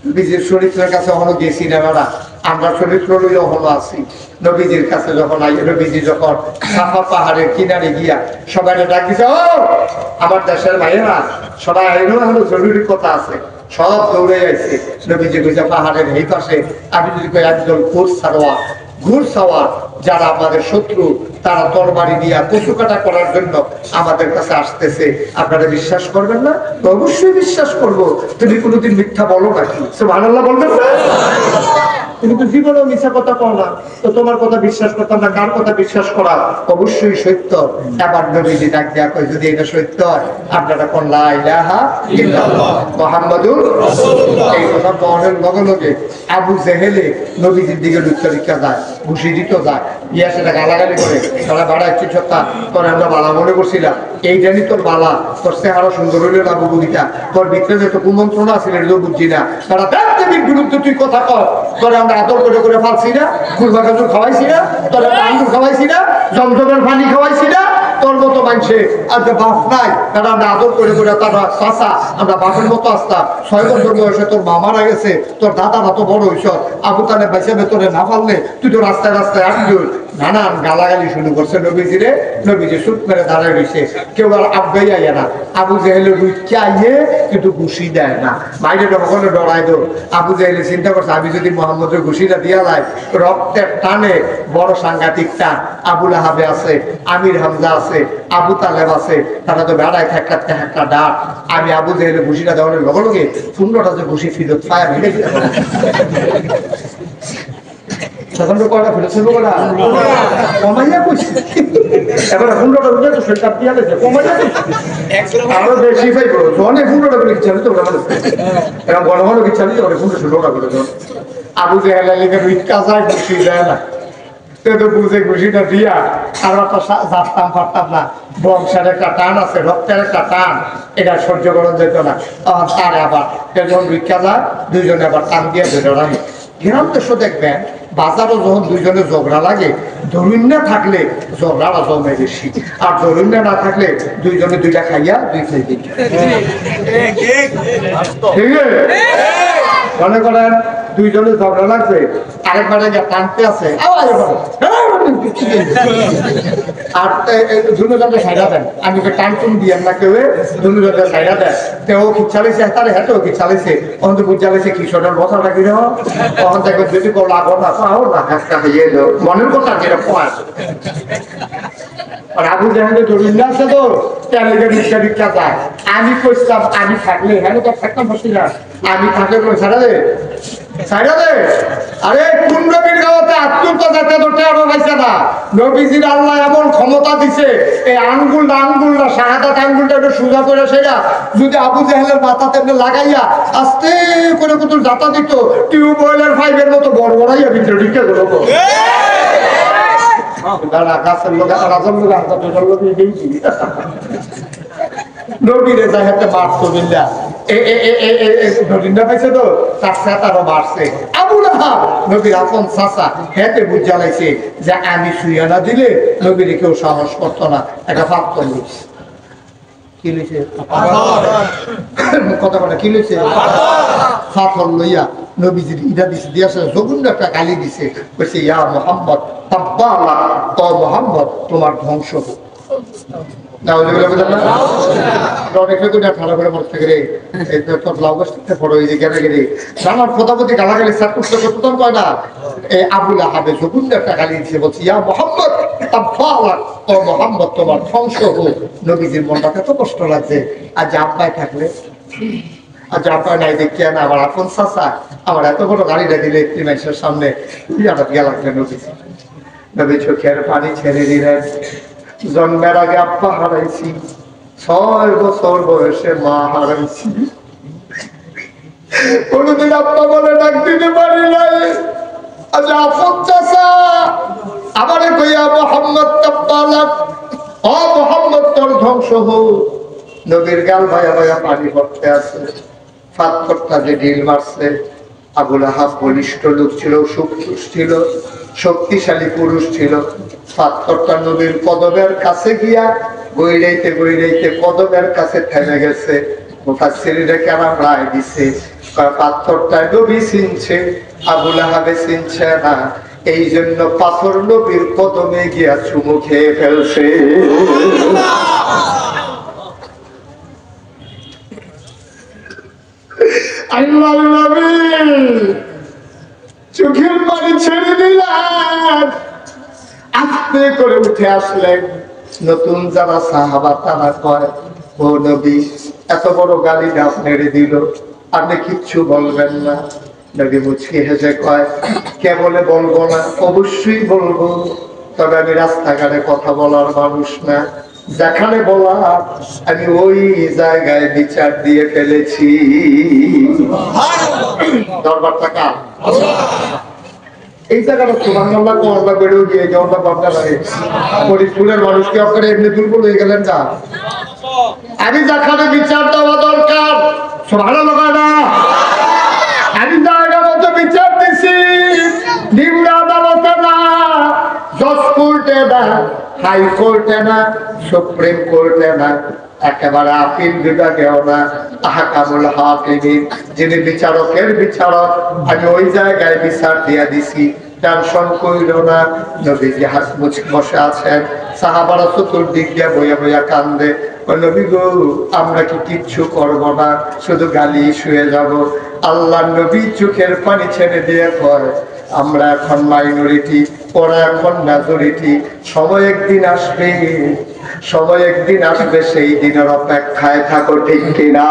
নবীজির শরীরের কাছে এখনো গেছি না বেড়া, আমরা শরীর লইয়া এখনো আছি। নবীজির কাছে যখন আই, নবীজি যখন সাফা পাহাড়ের কিনারে গিয়া সবাই ডাক দিছে, ও আমার দেশের ভাইয়েরা সবাই আইনো, এখনো জরুরি কথা আছে। সব দৌড়ে যাইছে। নবীজি কইছে পাহাড়ের এই পাশে আমি যদি কই একজন ঘুরসাওয়ার যারা আমাদের শত্রু, তারা তরবারি দিয়া পশু কাটা করার জন্য আমাদের কাছে আসতেছে, আপনারা বিশ্বাস করবেন না? অবশ্যই বিশ্বাস করবো। তুমি কোনোদিন মিথ্যা বলো নাকি? সুবহানাল্লাহ বলবেন না? তুমি তো জীবনেও মিথ্যা কথা কও না, তো তোমার কথা বিশ্বাস করতাম না, কার কথা বিশ্বাস করা? অবশ্যই সত্য। এবার নবীজি ডাক দেয়া কয়, যদি এটা সত্য হয় আপনারা কোন লা ইলাহা ইল্লাল্লাহ মুহাম্মাদুর রাসূলুল্লাহ। এই কথা বলার লগে লগে আবু জেহেলে নবীজির দিকে লুচ্চরিকা যায়, ঘুষি দিত যায়, ইয়া সেটা গালাগালি করে, তারা বাড়া একটু সত্তা তোর আমরা বালা মনে করছিলাম, এই জানি তোর বালা, তোর চেহারা সুন্দর হইলে না বুবুদিটা, তোর ভিতরে যে তো কুমন্ত্রণা আছে এটা তো বুঝছি না, তারা দেবীর বিরুদ্ধে তুই কথা কর, তোর আমরা আদর করে করে ফালছি না, খুলবা গাজর খাওয়াইছি না, তোর আমরা আঙ্গুর খাওয়াইছি না, জমজমের পানি খাওয়াইছি না, তোর মতো মানুষে আর যে বাপ নাই, তারা আমরা আদর করে করে তারা চাষা, আমরা বাপের মতো আসতাম। 6 বছর বয়সে তোর মা মারা গেছে, তোর দাদারা তো বড় হইস, আবু তালেব বাইসে ভেতরে না পারলে তুই তো রাস্তায় রাস্তায় আসবি। নানান গালাগালি শুরু করছে নবীজিরে। নবীজি সুট মেরে দাঁড়ায় রয়েছে, কেউ আর আবগাই আইয়া না। আবু জেহেলের রুইকে আইয়ে কিন্তু ঘুষি দেয় না, বাইরে কখনো ডরাই দো। আবু জেহেলে চিন্তা করছে, আমি যদি মোহাম্মদের ঘুষিটা দিয়া লাই, রক্তের টানে বড় সাংঘাতিক টান। আবুল আহাবে আছে, আমির হামজা আছে, আবু তালেব আছে, তারা তো বেড়ায় একটা ডাক। আমি আবু জেহেলে ঘুষিটা দেওয়ার লগে লগে 15টা যে ঘুষি ফিরত পায় আমি তখন তো কটা ফেলেছিল ওরা কমাইয়া কইছে, এবার 15টা উঠে তো সেটা দিয়া গেছে কমাইয়া আরো বেশি পাইব, অনেক 15টা করে ইচ্ছা হইতো ওরা এরকম ঘন ঘন ইচ্ছা হইতো 15টা করে। আবু জেহেল লেগে রিক্কা যায়, ঘুষি দেয় না, তো বুঝে ঘুষিটা দিয়া আর একটা জানতাম পারতাম না, বংশের একটা টান আছে, রক্তের একটা টান, এটা সহ্য করা যেত না। তার আবার যখন ভিক্ষা যায়, দুইজনে আবার টান দিয়ে ধরে রাখে। গ্রাম দেশও দেখবেন বাজারও যখন দুইজনে ঝগড়া লাগে, দরুন্যা থাকলে ঝগড়াটা জমে বেশি, আর দরুন্যা না থাকলে দুইজনে দুইটা খাইয়া দুই খাই দিই। ঠিক আছে, মনে করেন দুইজনে ঝগড়া লাগছে, আরেকবারে টানতে আছে আর দুজনে সাইডা দেন, আমি টান টুন দিয়ে না কেউ দুজনে সাইডা দেন, তেও কি চালিয়েছে তার হাতেও কি চালিয়েছে, অন তো বুঝ চালিয়েছে কি সটার বসা রাখি দেওয়া, তখন দেখবে যদি কোনো লাগো না পাও না হাতটা হয়ে যাও, মনের কথা যেটা পয়। আর আবু জাহেলের দলিল আছে তো তেলের রিক্সা রিক্সা যায়, আমি কইছিলাম আমি থাকলে হ্যাঁ তো থাকতাম বসছিলাম, আমি থাকলে ছাড়া দে ছাড়া দে। আরে কোন নবীর গাওয়াতে আত্মীয়তা যাতে ধরতে আরো পাইছে না, নবীজির আল্লাহ এমন ক্ষমতা দিছে, এই আঙ্গুলটা শাহাদাত আঙ্গুলটা একটু সোজা করে সেটা যদি আবু জাহেলের মাথা তেমনি লাগাইয়া আস্তে করে কত যাতা দিত, টিউবওয়েলের পাইপের মতো বড় বড়াইয়া ভিতরে ঢুকে গেল। গাছের লোক রাজার লোক হাজার লোক নবীরে যাই হাতে মারতো বিল্লা পাইছে তো তার সাথে মারছে। আবু লাহাব নবীর আপন চাচা, হেতে বুঝ জ্বালাইছে যে আমি শুইয়া না দিলে নবীরে কেউ সাহস করতো না, একটা পাত্র লইছে। কি লইছে? কথা বলে কি লইছে? পাথর লইয়া নবীজির ইটা দিছে, দিয়াছে জঘন্য একটা গালি দিছে, কইছে ইয়া মুহাম্মদ তাব্বালা, ও মুহাম্মদ তোমার ধ্বংস। আবুল আহাবে একটা গালি দিচ্ছে, বলছি ইয়া মোহাম্মদ ও মোহাম্মদ তোমার ধ্বংস হোক। নবীজির মনটা এত কষ্ট লাগছে, আজ আব্বাই থাকলে আজ আব্বাই নাই দেখিয়া না আমার আপন চাচা আমার এত বড় গাড়িটা দিলে একটি মানুষের সামনে গিয়া লাগবে। নবীজি নবী চোখের পানি ছেড়ে দিলেন। জন্মের আগে আব্বা হারাইছি, 6 বছর বয়সে মা হারাইছি, কোনদিন আব্বা বলে ডাক দিতে পারি নাই। আজ আপন চাচা আমারে কইয়া মোহাম্মদ তাব্বালাক ও মোহাম্মদ তোর ধ্বংস হোক। নবীর গাল ভাইয়া ভাইয়া পানি পড়তে আছে। পাথরটা যে ঢিল মারছে, আবুল আহাব বলিষ্ঠ লোক ছিল, সুপুরুষ ছিল, শক্তিশালী পুরুষ ছিল। পাথরটা নবীর কদমের কাছে গিয়া গইরাইতে গইরাইতে কদমের কাছে থেমে গেছে। মুফাসসিরিনে কেরাম রায় দিছে, পাথরটা নবী চিনছে, আবুল আহাবে চিনছে না, এই জন্য পাথর নবীর কদমে গিয়া চুমু খেয়ে ফেলছে। আল্লাহর নবী চোখের পানি ছেড়ে দিলেন, আস্তে করে উঠে আসলেন। নতুন যারা সাহাবা তারা কয়, ও নবী এত বড় গালিটা নেড়ে দিল, আপনি কিচ্ছু বলবেন না? নবী মুচকি হেসে কয়, কেবলে বলবো না, অবশ্যই বলবো, তবে আমি রাস্তাঘাটে কথা বলার মানুষ না, যেখানে বলা আমি ওই জায়গায় বিচার দিয়ে ফেলেছি। দরবার টাকা এই জায়গাটা সুবহানাল্লাহ কোরআন বেড়েও গিয়ে জওয়ানটা বাপটা লাগে ফরিদপুরের মানুষকে আপনারা এমনি দুর্বল হয়ে গেলেন না। আমি যেখানে বিচার দেওয়া দরকার সুবহানাল্লাহ না, আমি জায়গা মতো বিচার দিছি, নিম্ন আদালতে না, জজ কোর্টে না, হাইকোর্টে না, সুপ্রিম কোর্টে না, একেবারে আপিল বিভাগেও না, আহকামুল হাকিমিন যিনি বিচারকের বিচারক, আমি ওই জায়গায় বিচার দিয়া দিছি। টেনশন কইল না। নবীজি হাত মুছে বসে আছেন, সাহাবারা চতুর্দিক দিয়ে বইয়া বইয়া কান্দে। নবী গো আমরা কি কিচ্ছু করব না, শুধু গালি শুয়ে যাব? আল্লাহ নবী চোখের পানি ছেড়ে দিয়ে কয়, আমরা এখন মাইনরিটি, ওরা এখন মেজরিটি। সময় একদিন আসবে, সময় একদিন আসবে, সেই দিনের অপেক্ষায় থাকো, ঠিক কিনা?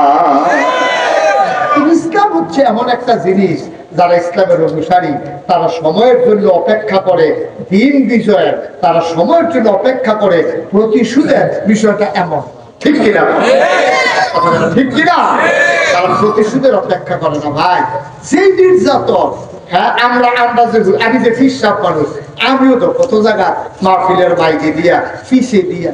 ইসলাম হচ্ছে এমন একটা জিনিস, যারা ইসলামের অনুসারী তারা সময়ের জন্য অপেক্ষা করে, দিন বিজয়ের তারা সময়ের জন্য অপেক্ষা করে, প্রতিশোধের বিষয়টা এমন, ঠিক কিনা? ঠিক কিনা? তারা প্রতিশোধের অপেক্ষা করে না ভাই। সেই নির্যাতন, হ্যাঁ আমরা আমি যে ফিসাব মানুষ, আমিও তো কত জায়গা মাহফিলের বাইকে দিয়া ফিসে দিয়া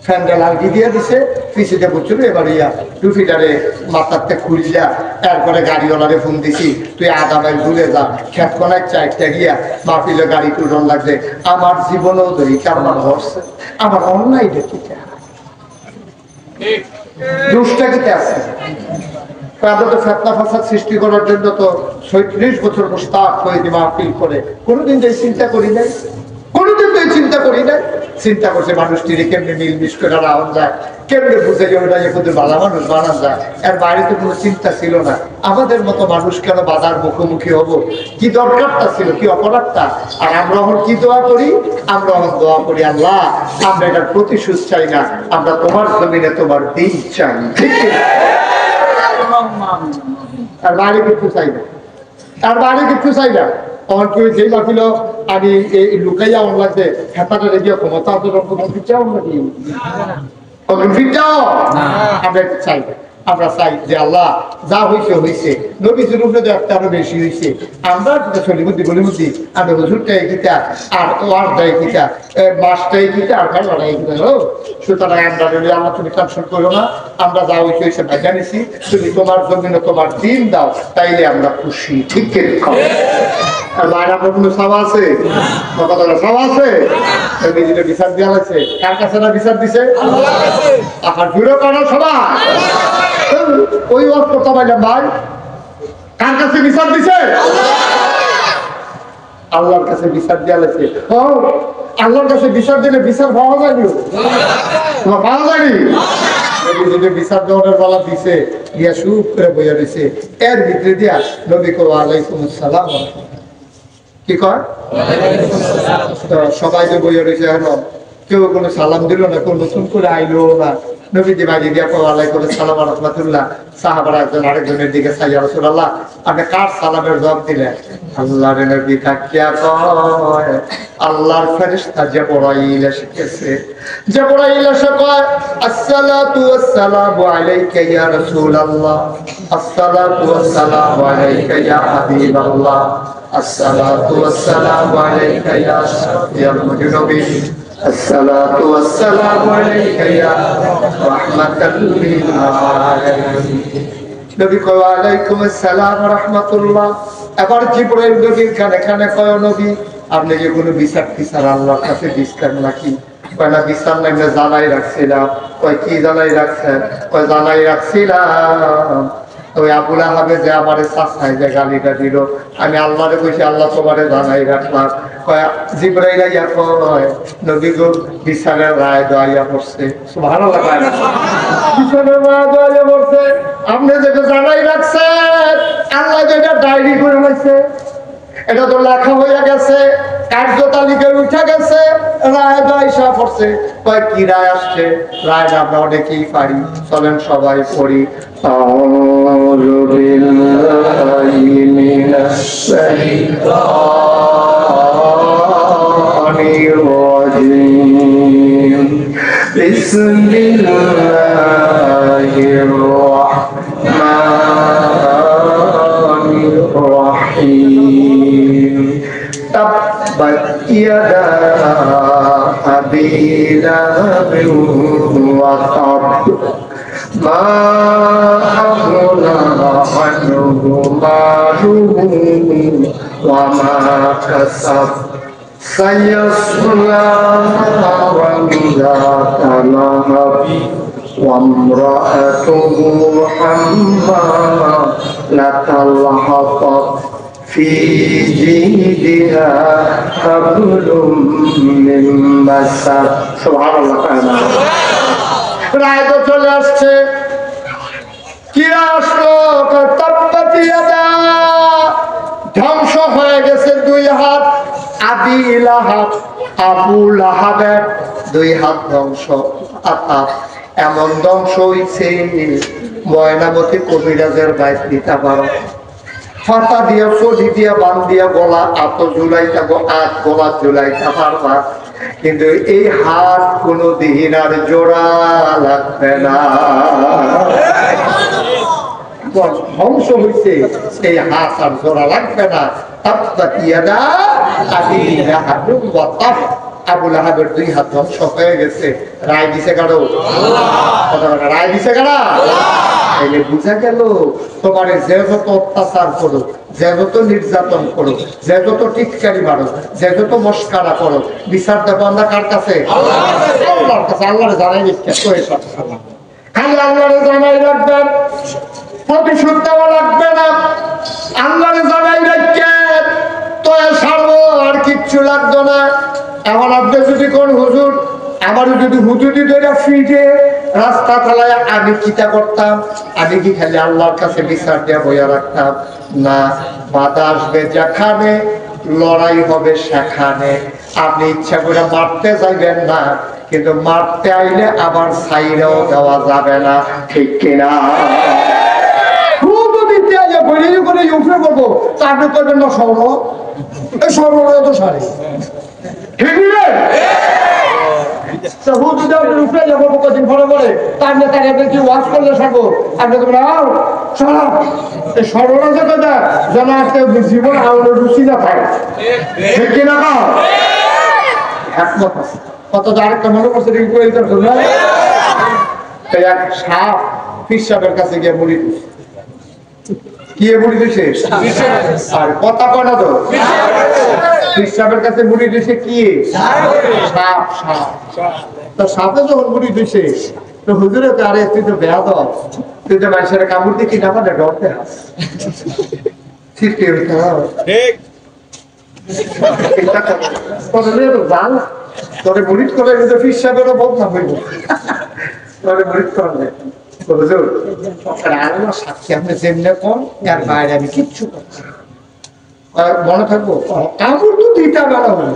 ফ্যান্ডেল আলগি দিয়ে দিছে, ফিসিতে বুঝছিল এবার ইয়া টুফিটারে মাথাতে খুলিয়া, তারপরে গাড়িওয়ালারে ফোন দিছি, তুই আধা মাইল দূরে যা, খেত কোনায় চাইটা গিয়া মাহফিলে গাড়ি টুরন লাগছে। আমার জীবনেও ধরি কারবার হচ্ছে, আমার অন্যায় দেখিতে দোষটা কিতে আছে। আমরা তো ফেতনা ফাসাদ সৃষ্টি করার জন্য তো ৩৬ বছর মুস্তাক হয়ে মাহফিল করে, কোনোদিন যে চিন্তা করি নাই, কোনোদিন তো চিন্তা করি নাই। চিন্তা করছে মানুষটির কেমনি মিলমিশ করে রাওয়ান যায়, কেমনি বুঝে যে ওটা যে কত ভালো মানুষ বানান যায়, এর বাইরে তো কোনো চিন্তা ছিল না। আমাদের মতো মানুষ কেন বাধার মুখোমুখি হবো? কি দরকারটা ছিল, কি অপরাধটা? আর আমরা এখন কি দোয়া করি? আমরা এখন দোয়া করি, আল্লাহ আমরা এটার প্রতিশোধ চাই না, আমরা তোমার জমিনে তোমার দিন চাই, ঠিক আছে? আর বাইরে কিছু চাই না, আর বাইরে কিছু চাই না। যেই বাকিল আমি এই লুকাইয়া অন লাগছে, খেতাটা রেখে ক্ষমতা আমরা চাই, আমরা চাই যে আল্লাহ যা হয়েছে হয়েছে, নবীজির উপরে তো একটা আরো বেশি হয়েছে। আমরা সলিমুদ্দি গলিমুদ্দি আমরা হুজুরটাই কিতা আর ওয়ার্ডটাই কিতা, মাসটাই কিতা আর ভাড়াটাই কিতা। সুতরাং আমরা আল্লাহ তুমি টেনশন করো না, আমরা যা হয়েছে হয়েছে ভাইজা নিছি, তুমি তোমার জমিনে তোমার দিন দাও, তাইলে আমরা খুশি, ঠিক কিরকম? আর বাইরে আপনার কোনো সাবা আছে? সাবা আছে? নিজেটা বিচার দেওয়া লাগছে, কার কাছে না বিচার দিছে? আপনার জুড়ে কারণ সবাই ওই করতে পারলাম ভাই, কার কাছে বিচার দিছে? আল্লাহর কাছে বিচার দেওয়া লাগছে। ও আল্লাহর কাছে বিচার দিলে বিচার পাওয়া যায়নি, পাওয়া যায়নি। যদি বিচার দেওয়ার বেলা দিছে গিয়া সুখ করে বইয়া দিছে, এর ভিতরে দিয়া নবী কো আলাইকুম আসসালাম, কি কয় সবাই যে বইয়া রয়েছে, এখন কেউ কোনো সালাম দিল না, কোন নতুন করে আইলো না। নবীজি বাজি দিয়া কো আলাইকুম আসসালাম রাহমাতুল্লাহ। সাহাবারা একজন আরেকজনের দিকে চাইয়া, রাসূলুল্লাহ আপনি কার সালামের জবাব দিলেন? আল্লাহর নবী তাকিয়া কয় আল্লাহর ফেরেশতা জিবরাইল এসেছে। জিবরাইল এসে কয় আসসালাতু ওয়াসসালামু আলাইকা ইয়া রাসূলুল্লাহ, আসসালাতু ওয়াসসালামু আলাইকা ইয়া হাবিবাল্লাহ, আসসালাতু ওয়াসসালামু আলাইকা ইয়া শাফিউল মুজরিমিন, আসসালাতু ওয়াসসালামু আলাইকা ইয়া রাহমাতাল লিল আলামিন। নবী কয় ওয়ালাইকুম আসসালাম ওয়া রাহমাতুল্লাহ। এবার জিবরাইল নবীর কানে কানে কয় নবী আপনি যে কোনো বিচার টিচার আল্লাহর কাছে দিচ্ছেন নাকি? কয় না বিচার নাই, জানাই রাখছিলাম। কয় কি জানাই রাখছেন? কয় জানাই রাখছিলাম ওই আবুল আহাবে যে আমার চাচাই যে গালিটা দিল, আমি আল্লাহরে কইছি আল্লাহ তোমারে জানাই রাখলাম। কয় জিবরাইল আইয়া কয় নবী গো বিচারের রায় দোয়া পড়ছে। সুবহানাল্লাহ, বিচারের রায় দোয়া পড়ছে। আপনি যেটা জানাই রাখছেন আল্লাহ যেটা ডায়েরি করে রাখছে, এটা তো লেখা হয়ে গেছে, কার্য তালিকায় উঠে গেছে, রায় দোয়া পড়ছে। কয় কি রায় আসছে? রায়টা আমরা অনেকেই পারি, চলেন সবাই পড়ি। আউযু বিল্লাহি মিনাশ শাইতানির রাজীম। বিসমিল্লাহির রাহমানির রাহিম। তাব্বাত ইয়াদা আবি লাহাবিন ওয়া তাব, মা আগনা আনহু মালুহু ওয়া মা কাসাব, সায়াসলা নারান যাতা লাহাব, ওয়া ইমরাআতুহু হাম্মালাতাল হাতাব, ফি জিদিহা হাবলুম মিন মাসাদ। সুবহানাল্লাহ। রায় তো চলে আসছে। কি আসলো? তাব্বাত ইয়াদা, ধ্বংস হয়ে গেছে দুই হাত। আবি লাহাব, আবু লাহাবের দুই হাত ধ্বংস। এমন ধ্বংস হইছে ময়নামতি কবিরাজের বাইক দিতে পারো, ফাতা দিয়া ফটি দিয়া বান দিয়া গলা আত ঝুলাইতে, আত গলা ঝুলাইতে পারবা, কিন্তু এই হাত কোন দিহিনার জোড়া লাগবে না। ধ্বংস হইছে, এই হাত আর জোড়া লাগবে না। তাব্বাত ইয়াদা আবি লাহাবিন ওয়া তাব, আবু লাহাবের দুই হাত ধ্বংস হয়ে গেছে। রায় দিছে কারো? রায় দিছে কারা? তাইলে বুঝা গেল তোমার যে যত অত্যাচার করো, যে যত নির্যাতন করো, যে যত টিটকারি মারো, যে যত মস্কারা করো, বিচার দেবো আমরা কার কাছে? আল্লাহর কাছে। আল্লাহরে জানাই নিচ্ছে খালি আল্লাহরে জানাই রাখবেন, প্রতিশোধ দেওয়া লাগবে না। আল্লাহরে জানাই রাখেন তো সারবো, আর কিচ্ছু লাগতো না। এখন আপনি যদি কোন হুজুর আমারও যদি হুজুরি ধরে ফিরে রাস্তা চালায়, আমি কিতা করতাম? আমি কি খালি আল্লাহর কাছে বিচার দিয়ে বইয়া রাখতাম? না, বাধা আসবে যেখানে, লড়াই হবে সেখানে। আপনি ইচ্ছা করে মারতে যাইবেন না, কিন্তু মারতে আইলে আবার ছাইরেও দেওয়া যাবে না, ঠিক কিনা? করবো তা আপনি করবেন না সর্ব, এই সর্ব তো সারে, ঠিক জীবন রুচি না থাকে, ঠিক কিনা? কত আরেকটা মনে করছে এক সাপ পীর সাহেবের কাছে গিয়ে মুড়ি দিচ্ছে। কি মুড়ি দিছে? আর কথা কয় না তো, পীর সাহেবের কাছে মুড়ি দিছে কি? সাপ। সাপ তো সাপে যখন মুড়ি দিছে তো হুজুরে তো, আরে তুই তো বেয়াদব, তুই তো মানুষের কামড় দিয়ে কিনা পারে ডরতে হাস, ঠিক জাল তোরে মুরিদ করে ফির সাহেবেরও বদনাম হইব, তোরে মুরিদ করবে সাক্ষী আপনি যেমনি কম এর বাইরে আমি কিচ্ছু করছি মনে থাকবো। কামড় তো দুইটা বেলা হলো,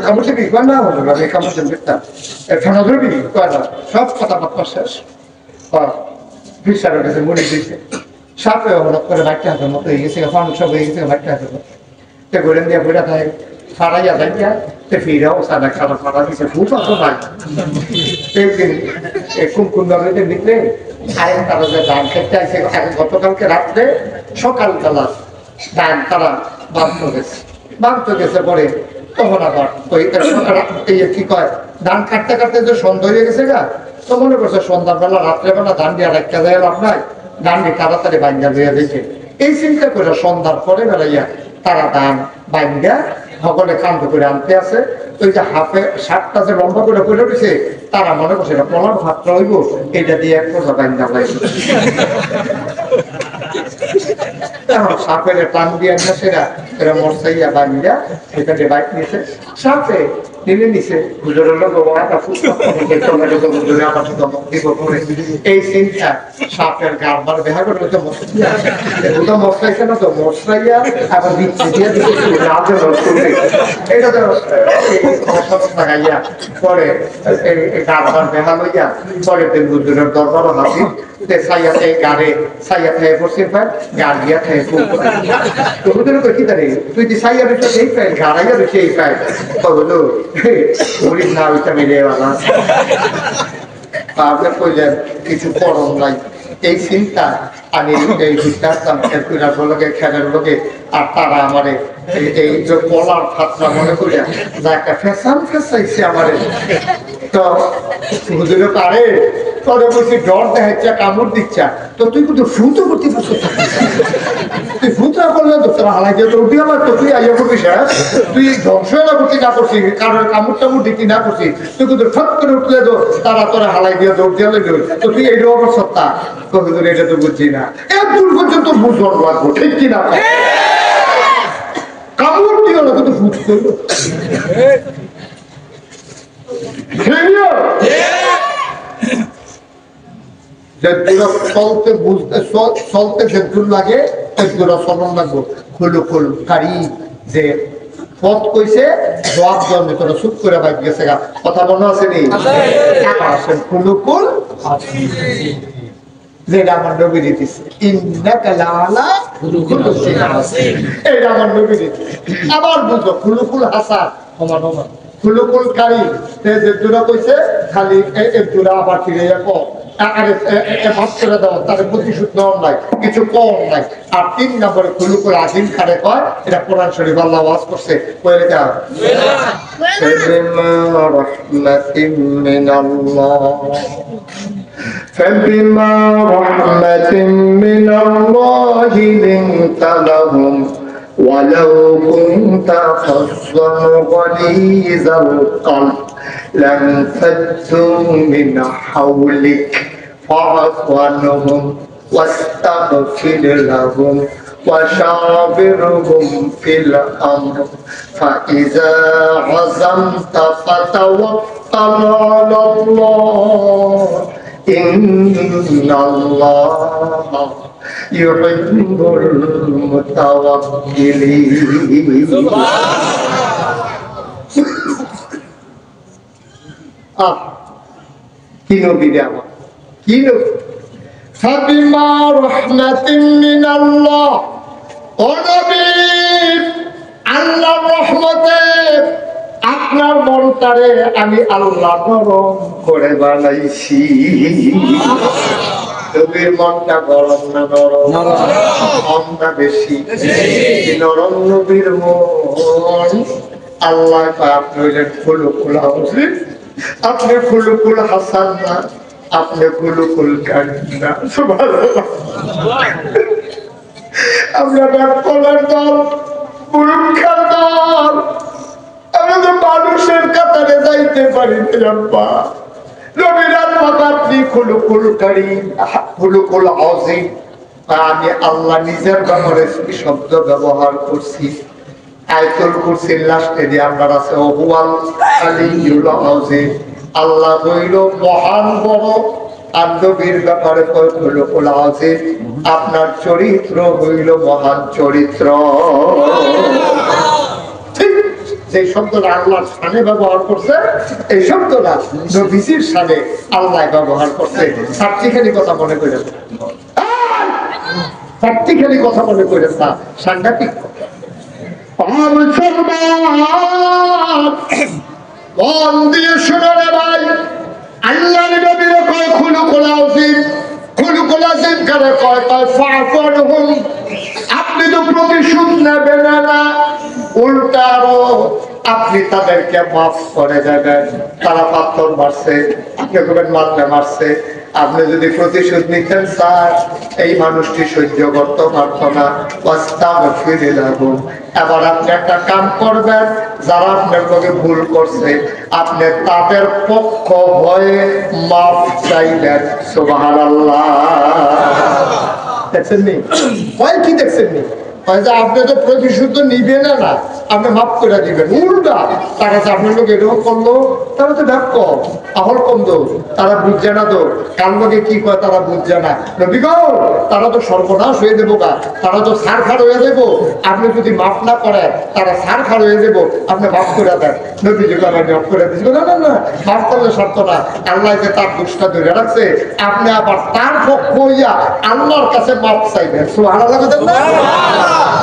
কামড় থেকে না হলো আমি কামড় ফেনা ধরবি সব কথাবার্তা শেষ। ফির সাহেবের কাছে মুড়ি দিয়েছে, সাপে হঠাৎ করে বাইকটা হাতের মতো হয়ে গেছে, ফানুক সব হয়ে গেছে বাইকটা হাতের মতো গোলেন দিয়ে বইটা থাকে ফাড়াইয়া যাইয়া ফিরাও সাদা খারাপ ফাড়া দিচ্ছে খুব অত ভাই একদিন কুমকুম নগরীতে নিকলে আরেক তারা যে ধান খেতে আসে গতকালকে রাত্রে সকালবেলা ধান তারা বাঁধতে গেছে পরে তখন আবার ওই কি কয় ধান কাটতে কাটতে যে সন্ধ্যা হয়ে গেছে গা তো মনে করছে সন্ধ্যাবেলা রাত্রেবেলা ধান দিয়ে রাখতে যায় লাভ নাই, ধান দিয়ে তাড়াতাড়ি বাঙ্গা দিয়ে দিয়েছে। এই চিন্তা করে সন্ধ্যার পরে বেড়াইয়া তারা ধান বাঙ্গা সকলে কান্দ করে আনতে আছে। ওই যে হাফে শার্টটা যে লম্বা করে পড়ে উঠেছে তারা মনে করছে এটা পলার ভাতটা হইব, এটা দিয়ে এক কথা বাঙ্গা পাইব। সাপের টান দিয়ে সেরা এরা মরসাইয়া বাঙ্গা সেখানে বাইক নিয়েছে, সাপে টেনে নিছে হুজুরের লোক এই চিন্তা সাপের গারবার দেখা করে তো মশলাইছে না তো মশলাইয়া আবার দিচ্ছে দিয়ে এটা তো লাগাইয়া পরে গারবার দেখা লইয়া পরে হুজুরের দরবার হাসি সাইয়াতে গাড়ে সাইয়া খেয়ে পড়ছে পায় গাড় গিয়া খেয়ে তো হুজুরের তো কি জানি তুই যে সাইয়া রয়েছে এই পায় গাড়াইয়া রয়েছে এই পায় হলো না ওইটা মিলে আপনি কইলেন কিছু করণ নাই। এই চিন্তা আমি এই বুঝতাম লোকে খেলার লোকে আর তারা আমারে এই যে কলার ফাতরা মনে করিয়া যা একটা ফ্যাশন ফেসাইছে আমারে তো হুজুরে পারে তোরে বলছি ডর দেখাচ্ছা কামড় দিচ্ছা তো তুই কিন্তু ফুটো করতে পারছো, তুই ফুটা করলে তো তোরা হালাই দিয়ে তো উঠি আমার তো তুই আইয়া করবি তুই ধ্বংস না করছি না করছি কারণ কামড় টামড় দিতি না করছি তুই কিন্তু ঠক করে উঠলে তো তারা তোরা হালাই দিয়ে দৌড় দিয়ে তো তুই এইটা আমার সত্তা তো হুজুর এটা তো বুঝছি না এক দূর পর্যন্ত বুঝর লাগবো ঠিক কিনা কামড় দিও না কিন্তু ফুট করবো চলতে বুঝতে চলতে যেদূর লাগে একদূর চলন লাগবো খুলু খুল কারি যে পথ কইছে জবাব দেওয়ার ভিতরে চুপ করে বাইক গেছে গা কথা মনে আছে নি খুলু খুল যেটা আমার নবী দিতেছে ইন্নাকা লাআলা খুলুকিন আযীম এটা আমার নবী দিতেছে। আবার বুঝো খুলুকুল হাসান সমান সমান খুলুকুল কারি যে দুরা কইছে খালি এক দুরা আবার ফিরে যাবো প্রতিশোধ নেওয়ার নাই কিছু কম নাই। আর ৩ নম্বরে খুলুকুল আযীম কারে কয় এটা কোরআন শরীফ আল্লাহ ওয়াজ করছে فبما رحمة من الله لنت لهم ولو كنت فظا غليظ القلب لانفضوا من حولك فاعف عنهم واستغفر لهم وشاورهم في الأمر فإذا عزمت فتوكل على الله إن الله يحب المتوكلين কি নবী রে আমার কি নবী ফাবিমা রাহমাতিন মিনাল্লাহ ও নবী আল্লাহর রহমতে আপনার মনটারে আমি আল্লাহ নরম করে বানাইছি। নবীর মনটা গরম না নরম কমটা বেশি নরম নবীর মন আল্লাহ আপনি হইলেন খুলুকুল আযীম আপনি খুলুকুল হাসান না আপনি খুলুকুল কারীম না। সুবহানাল্লাহ আমরা ডাক্তারের দল মুরুক্ষার দল আমরা তো মানুষের কাতারে যাইতে পারি না। নবীর আত্মা আপনি খুলুকুল কারীম খুলুকুল আযীম আমি আল্লাহ নিজের ব্যাপারে শব্দ ব্যবহার করছি আয়াতুল কুরসির লাস্টে দিয়ে আপনার আছে হুয়াল আলিয়্যুল আযীম, আল্লাহ হইল মহান বড়, আর নবীর ব্যাপারে হইল আযীম, আপনার চরিত্র হইল মহান চরিত্র। যে শব্দটা আল্লাহর শানে ব্যবহার করছে, এই শব্দটা নবীজির শানে আল্লাহ ব্যবহার করছে। সার্টিখানি কথা মনে করেন, সার্টিখানি কথা মনে করেন না, সাংঘাতিক মন দিয়ে শুনো রে ভাই, আল্লাহর নবীর কয় খুলুকুল আযীম, খুলুকুল আযীম কারে কয়? কয় ফাফু আনহুম, আপনি তো প্রতিশোধ নেবেন না, উল্টা আরো আপনি তাদেরকে মাফ করে দেবেন। তারা পাথর মারছে, আপনি বলবেন মারলে মারছে, আপনি যদি প্রতিশোধ নিতেন স্যার, এই মানুষটি সহ্য করতে পারত না। এবার আপনি একটা কাম করবেন, যারা আপনার লোকে ভুল করছে আপনি তাদের পক্ষ হয়ে মাফ চাইবেন। সুবহানাল্লাহ। দেখছেন নি ভয় কি? দেখছেন নি আপনি তো প্রতিশোধ নিবেন না, আপনি মাফ করে দিবেন। উল্টা তারা আপনার লোক এরকম করলো, তারা তো ডাক কম আহল কম দো, তারা বুঝছে না তো কার লোকে কি কয় তারা বুঝছে না। নবী গো তারা তো সর্বনাশ হয়ে দেবো গা, তারা তো সার খার হয়ে দেবো, আপনি যদি মাফ না করেন তারা সার খার হয়ে দেবো, আপনি মাফ করে দেন। নবী যদি আমার মাফ করে দিচ্ছিল, না না না, মাফ করলে শর্ত না, আল্লাহ যে তার দুষ্টা ধরে রাখছে, আপনি আবার তার পক্ষ হইয়া আল্লাহর কাছে মাফ চাইবেন। সুবহানাল্লাহ না?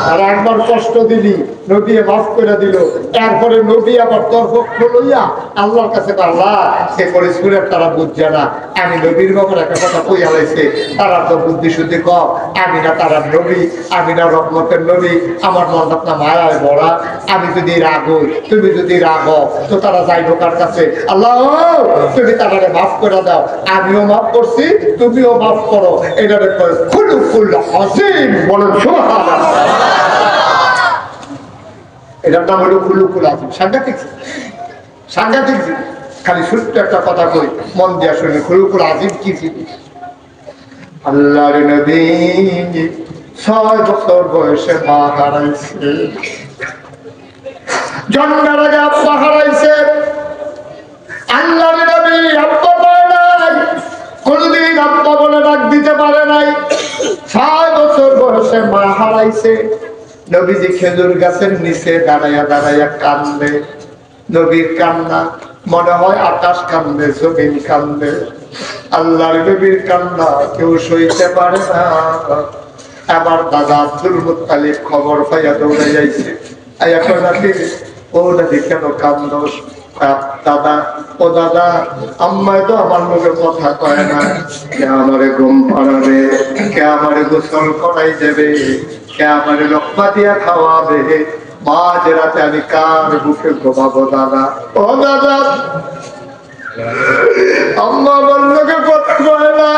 তারা একবার কষ্ট দিলি, নবী মাফ করে দিল, এরপরে নবী আবার তোর পক্ষ লইয়া আল্লাহর কাছে, আল্লাহ সে পরিষ্কার তারা বুঝছে না, আমি নবীর ব্যাপারে একটা কথা কই হালাইছে, তারা তো বুদ্ধি শুদ্ধি কম, আমি না তারা নবী, আমি না রহমতের নবী, আমার মন আপনার মায়ায় ভরা, আমি যদি রাগ হই, তুমি যদি রাগ তো তারা যাইবো কার কাছে? আল্লাহ তুমি তারা মাফ করে দাও, আমিও মাফ করছি, তুমিও মাফ করো। এটারে খুলুকুল আযীম বলেন সুবহানাল্লাহ। এটার নাম হলো খুলুকুল আযীম। সাংঘাতিক সাংঘাতিক জিনিস। খালি ছোট্ট একটা কথা কই, মন দিয়া শুনে, খুলুকুল আযীম কি জিনিস? আল্লাহর নবী 6 বছর বয়সে মা হারাইছে, জন্মের আগে আব্বা হারাইছে। আল্লাহর নবী আব্বা পায় নাই, কোনদিন আব্বা বলে ডাক দিতে পারে নাই। 6 বছর বয়সে মা হারাইছে। নবীজি খেজুর গাছের নিচে দাঁড়াইয়া দাঁড়াইয়া কান্দে। নবীর কান্না মনে হয় আকাশ কান্দে, জমিন কান্দে। আল্লাহর নবীর কান্না কেউ সইতে পারে না। আবার দাদা আব্দুল মুত্তালিব খবর পাইয়া দৌড়ে যাইছে, এখন নাকি ও নাকি কেন কান্দোস? দাদা, ও দাদা, আম্মায় তো আমার মুখে কথা কয় না, কে আমারে ঘুম পাড়াবে, কে আমারে গোসল করাই দেবে, কে আমারে রক্মা দিয়া খাওয়াবে, মাঝ রাতে আমি কার বুকে ঘুমাবো? দাদা, ও দাদা, আম্মা আমার মুখে কথা কয় না,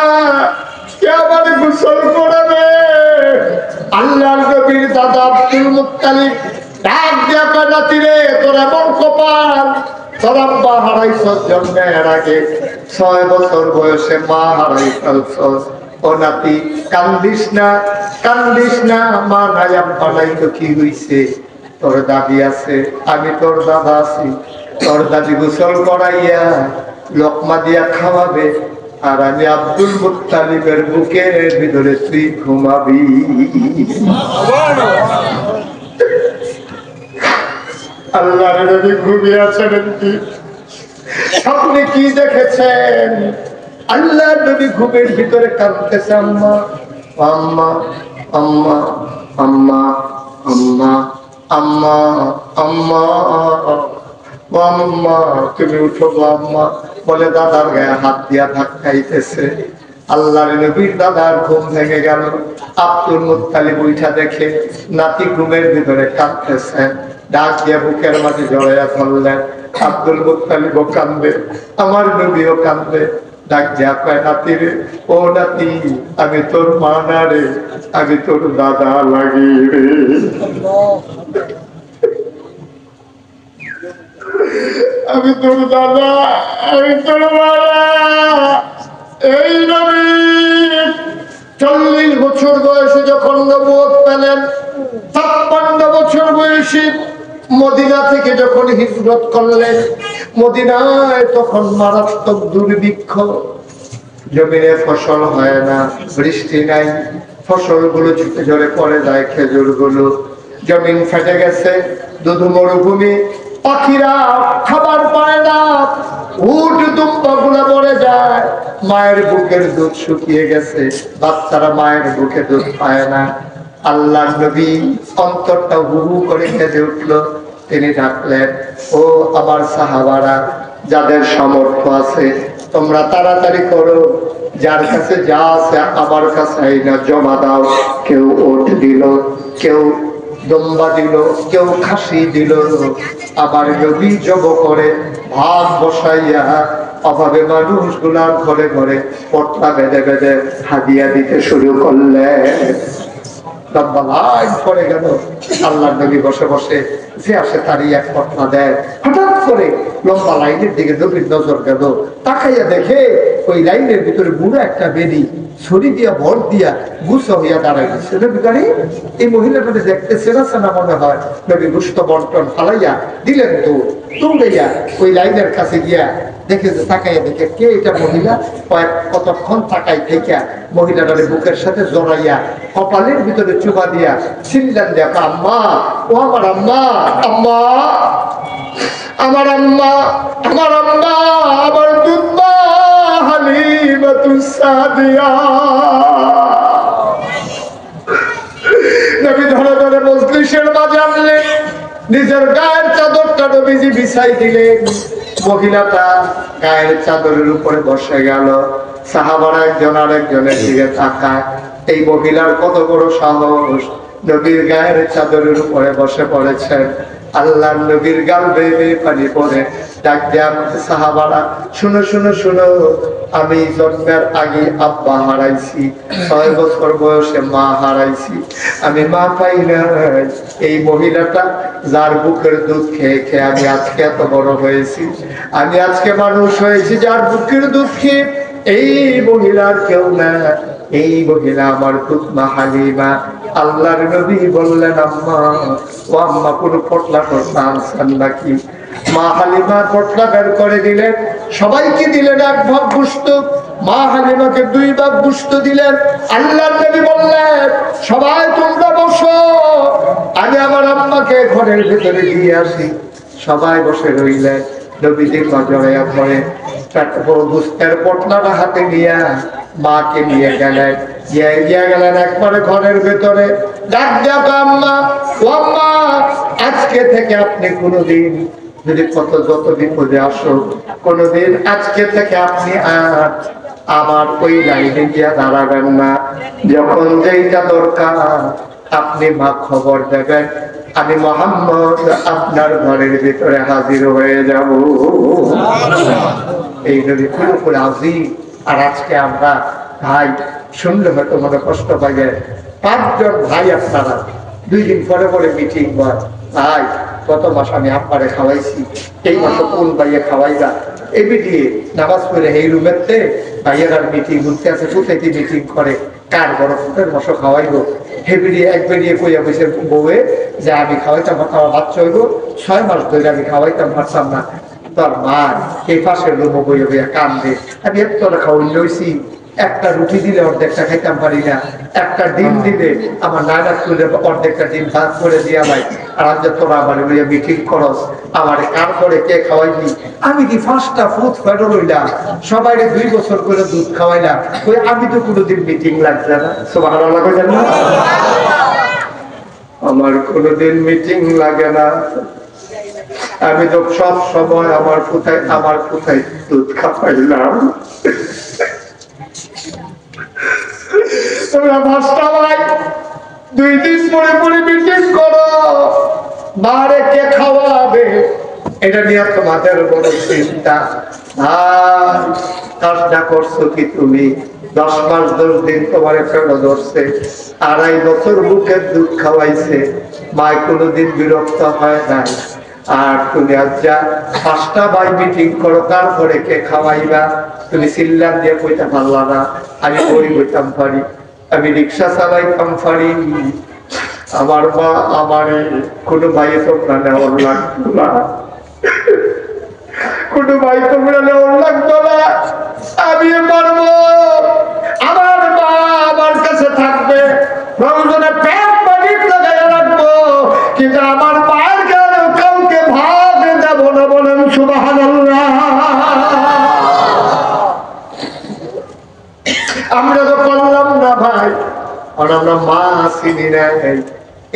কে আমারে গোসল করাবে? আল্লাহর নবীর দাদা আব্দুল মুত্তালিব ডাক দিয়া কয়, নাতি রে, তোর এমন কপাল, তোর আব্বা হারাইছস জন্মের আগে, 6 বছর বয়সে মা হারাই ফেলছস। ও নাতি, কান্দিস না, কান্দিস না, মা নাই আব্বা নাই তো কি হইছে? তোর দাদি আছে, আমি তোর দাদা আছি, তোর দাদি গোসল করাইয়া লোকমা দিয়া খাওয়াবে, আর আমি আব্দুল মুত্তালিবের বুকের ভিতরে তুই ঘুমাবি। আল্লাহর নবী ঘুমিয়ে আছেন। আপনি কি দেখেছেন? আল্লাহর নবী ঘুমের ভিতরে কাঁদতেছে, আম্মা আম্মা আম্মা আম্মা আম্মা আম্মা আম্মা আম্মা, তুমি উঠো আম্মা বলে দাদার গায়ে হাত দিয়া ধাক্কাইতেছে। আল্লাহর নবীর দাদার ঘুম ভেঙে গেল। আব্দুল মুত্তালিব উঠা দেখে নাতি ঘুমের ভিতরে কাঁদতেছে, ডাক দিয়ে বুকের মাঝে জড়াইয়া ধরলেন। আব্দুল মুত্তালিবও কান্দে, আমার নবীও কান্দে। ডাক দিয়া কয়, নাতি রে, ও নাতি, আমি তোর মা না রে, আমি তোর দাদা লাগি রে। আমি তোর দাদা, আমি তোর মারা। এই নবী 40 বছর বয়সে যখন নবুয়ত পেলেন, 56 বছর বয়সী মদিনা থেকে যখন হিজরত করলেন, মদিনায় তখন মারাত্মক দুর্ভিক্ষ, জমিনে ফসল হয় না, বৃষ্টি নাই, ফসলগুলো ঝুঁকে ঝরে পড়ে যায়, খেজুরগুলো জমিন ফেটে গেছে, দুধু মরুভূমি, পাখিরা খাবার পায় না, উট দুম্বা গুলো মরে যায়, মায়ের বুকের দুধ শুকিয়ে গেছে, বাচ্চারা মায়ের বুকে দুধ পায় না। আল্লাহ নবী অন্তরটা হু হু করে কেঁদে উঠলো। তিনি ডাকলেন, ও আমার সাহাবারা, যাদের সামর্থ্য আছে তোমরা তাড়াতাড়ি করো, যার কাছে যা আছে আমার কাছে আইনা জমা দাও। কেউ ওট দিল, কেউ দম্বা দিল, কেউ খাসি দিল। আমার নবী জব করে ভাত বসাইয়া অভাবে মানুষগুলার ঘরে ঘরে পটলা বেঁধে বেঁধে হাদিয়া দিতে শুরু করলেন। লম্বা লাইন পড়ে গেল, আল্লাহ নবী বসে বসে যে আসে তারই এক পটলা দেয়। হঠাৎ করে লম্বা লাইনের দিকে নবীর নজর গেল, তাকাইয়া দেখে ওই লাইনের ভিতরে বুড়ো একটা বেদি ছড়ি দিয়া ভর দিয়া গুছা হইয়া দাঁড়াই দিচ্ছে। নবী গাড়ি এই মহিলাটা দেখতে সেরা সেনা মনে হয়। নবী গুস্ত বন্টন ফালাইয়া দিলেন, তো দৌড়াইয়া ওই লাইনের কাছে গিয়া দেখে যে তাকাইয়া দেখে কে এটা মহিলা। কতক্ষণ তাকাই থেকে মহিলাটারে বুকের সাথে জড়াইয়া কপালের ভিতরে চুপা দিয়া চিল্লান দিয়া, আম্মা, ও আমার আম্মা, আম্মা, আমার আম্মা, আমার আম্মা, আমার দুধমা হালিমাতুস সাদিয়া। নবী ধরে ধরে মজলিসের মাঝে আনলেন, নিজের গায়ের চাদরটা নবীজি বিছাই দিলেন। মহিলাটা গায়ের চাদরের উপরে বসে গেল। সাহাবারা একজন আরেকজনের দিকে তাকায়, এই মহিলার কত বড় সাহস, নবীর গায়ের চাদরের উপরে বসে পড়েছেন। আল্লাহ নবীর গাল বেয়ে পানি পড়ে ডাক দেয়া, সাহাবারা শুনো শুনো শুনো, আমি জন্মের আগে আব্বা হারাইছি, 6 বছর বয়সে মা হারাইছি, আমি মা পাই না। এই মহিলাটা যার বুকের দুধ খেয়ে খেয়ে আমি আজকে এত বড় হয়েছি, আমি আজকে মানুষ হয়েছি যার বুকের দুধ খেয়ে। এই মহিলার কেউ না, এই মহিলা আমার দুধমা হালিমা। আল্লাহর নবী বললেন, আম্মা, ও আম্মা, কোনো পটলা টটলা আনছেন নাকি? মা হালিমা পটলা বের করে দিলেন, সবাইকে দিলেন 1 ভাগ গোশত, মা হালিমাকে 2 ভাগ গোশত দিলেন। আল্লাহর নবী বললেন, সবাই তোমরা বসো, আমি আমার আম্মাকে ঘরের ভিতরে দিয়ে আসি। সবাই বসে রইলেন। নবীজি জড়াইয়া পড়ে গোশতের পটলাটা হাতে নিয়ে মাকে নিয়ে গেলেন, একবারে ঘরের ভেতরে ডাক দেয়া, আম্মা, ও আম্মা, আজকে থেকে আপনি কোনোদিন যদি যত বিপদে আসো, কোনোদিন আজকে থেকে আপনি আর আমার ওই লাইনে গিয়া দাঁড়াবেন না। যখন যেইটা দরকার আপনি মা খবর দেবেন, আমি মুহাম্মদ আপনার ঘরের ভিতরে হাজির হয়ে যাব। এই নবী পুরোপুরি হাজির। আর আজকে আমরা ভাই শুনলে হয়তো মনে কষ্ট পাইবে, 5 জন ভাই আপনারা 2 দিন পরে পরে মিটিং হয়, ভাই গত মাস আমি আপনারে খাওয়াইছি, এই মাসে কোন ভাইয়ে খাওয়াইবা, এবি দিয়ে নামাজ পড়ে এই রুমেতে ভাইয়ের মিটিং ঘুরতে আছে, কোথায় মিটিং করে, কার বড় ফুটের মাসও খাওয়াইবো। হেবিড়িয়ে এক বেরিয়ে কইয়া বসে বউয়ে যে আমি খাওয়াইতাম, আমার বাচ্চা হইব, 6 মাস ধরে আমি খাওয়াইতাম পারতাম না। তোর মা এই পাশের রুমো বইয়ে বইয়া কান্দে, আমি এতটা খাওয়াই লইছি, একটা রুটি দিলে অর্ধেকটা খাইতাম পারি না, একটা ডিম দিলে আমার নানা তুলে অর্ধেকটা ডিম ভাগ করে দিয়া ভাই। আর আজ তোরা আমার লইয়া মিটিং করস, আমার কার করে কে খাওয়াইবি? আমি কি 5টা ফুড ফেডো লইলাম, সবাই 2 বছর করে দুধ খাওয়াইলাম, ওই আমি তো কোনোদিন মিটিং লাগছে না। সুবহানাল্লাহ কইছেন না? আমার কোনোদিন মিটিং লাগে না, আমি তো সব সময় আমার কোথায় দুধ খাওয়াইলাম। তোমরা 5টা ভাই 2 দিন পরে পরে মিটিং করো, মারে কে খাওয়াবে, এটা নিয়ে তোমাদের বড় চিন্তা। কাজটা করছো কি তুমি? 10 মাস 10 দিন তোমার ফেলো ধরছে, 2.5 বছর বুকের দুধ খাওয়াইছে, মায় কোনোদিন বিরক্ত হয় নাই। আর তুমি আজ যা 5টা ভাই মিটিং করো, তারপরে কে খাওয়াইবা? তুমি চিল্লান দিয়ে কইতে পারলা না, আমি বই বইতাম পারি, আমি রিক্সা চালাইতাম পারি, আমার মা আমার কোনো ভাই তোমরা নেওয়ার লাগতো না, কোনো ভাই তোমরা নেওয়ার লাগতো না। আমি পারবো, আমার মা আমার কাছে থাকবে, প্রয়োজনে পেট পানির লাগাই রাখবো, কিন্তু আমার মায়ের কেন কাউকে ভাগ দেব না। বলেন সুবহানাল্লাহ। আমরা তো করলাম না ভাই, আর আমরা মা চিনি না,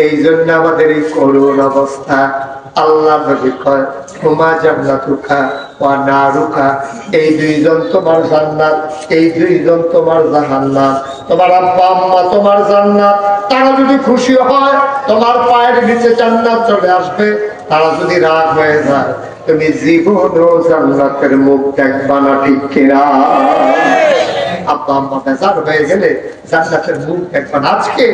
এই জন্য আমাদের এই করুণ অবস্থা। আল্লাহ নবী কয় হুমা জান্নাতুকা ওয়া নারুকা, এই দুইজন তোমার জান্নাত, এই দুইজন তোমার জাহান্নাম। তোমার আব্বা আম্মা তোমার জান্নাত, তারা যদি খুশি হয় তোমার পায়ের নিচে জান্নাত চলে আসবে, তারা যদি রাগ হয়ে যায় তুমি জীবনও জান্নাতের মুখ দেখবা না, ঠিক কিনা? আব্বা আম্মা বেজার হয়ে গেলে জান্নাতের মুখ দেখবেন। আজকে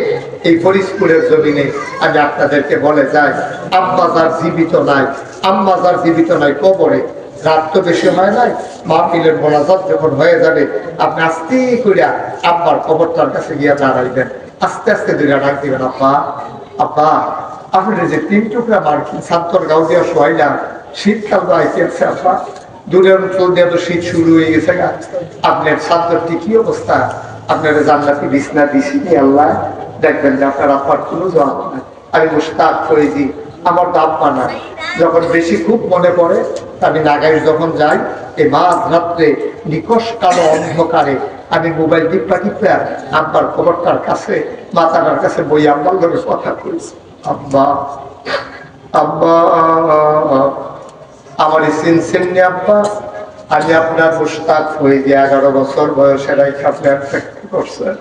এই ফরিদপুরের জমিনে আমি আপনাদেরকে বলে যাই, আব্বা যার জীবিত নাই, আম্মা যার জীবিত নাই, কবরে রাত তো বেশি হয় নাই, মাহফিলের মোনাজাত যখন হয়ে যাবে আপনি আস্তে করিয়া আব্বার কবরটার কাছে গিয়া দাঁড়াইবেন, আস্তে আস্তে দুইটা ডাক দিবেন, আব্বা আব্বা আপনার যে 3 টুকরা মার্কিন ছাত্র গাও দিয়া শোয়াইলাম, শীতকাল তো আইতেছে আব্বা, দূরের অঞ্চল দিয়ে তো শীত শুরু হয়ে গেছে, আপনার ছাত্রটি কি অবস্থা, আপনার জান্নাতি বিছনা দিছি আল্লাহ, দেখবেন যে আপনার আব্বার কোনো জবাব নাই। আমি মুশতাক করে দিই, আমার তো আব্বা না। যখন বেশি খুব মনে পড়ে আমি নাগাই যখন যাই, এই মাঝ রাত্রে নিকশ কালো অন্ধকারে আমি মোবাইল টিপা টিপা আব্বার খবরটার কাছে মাতার কাছে বই আব্বার ধরে কথা কইছি, আব্বা আব্বা আমার চিনছেননি আব্বা, আমি আপনার মুশতাক হয়ে দিয়ে 11 বছর বয়সের করছেন।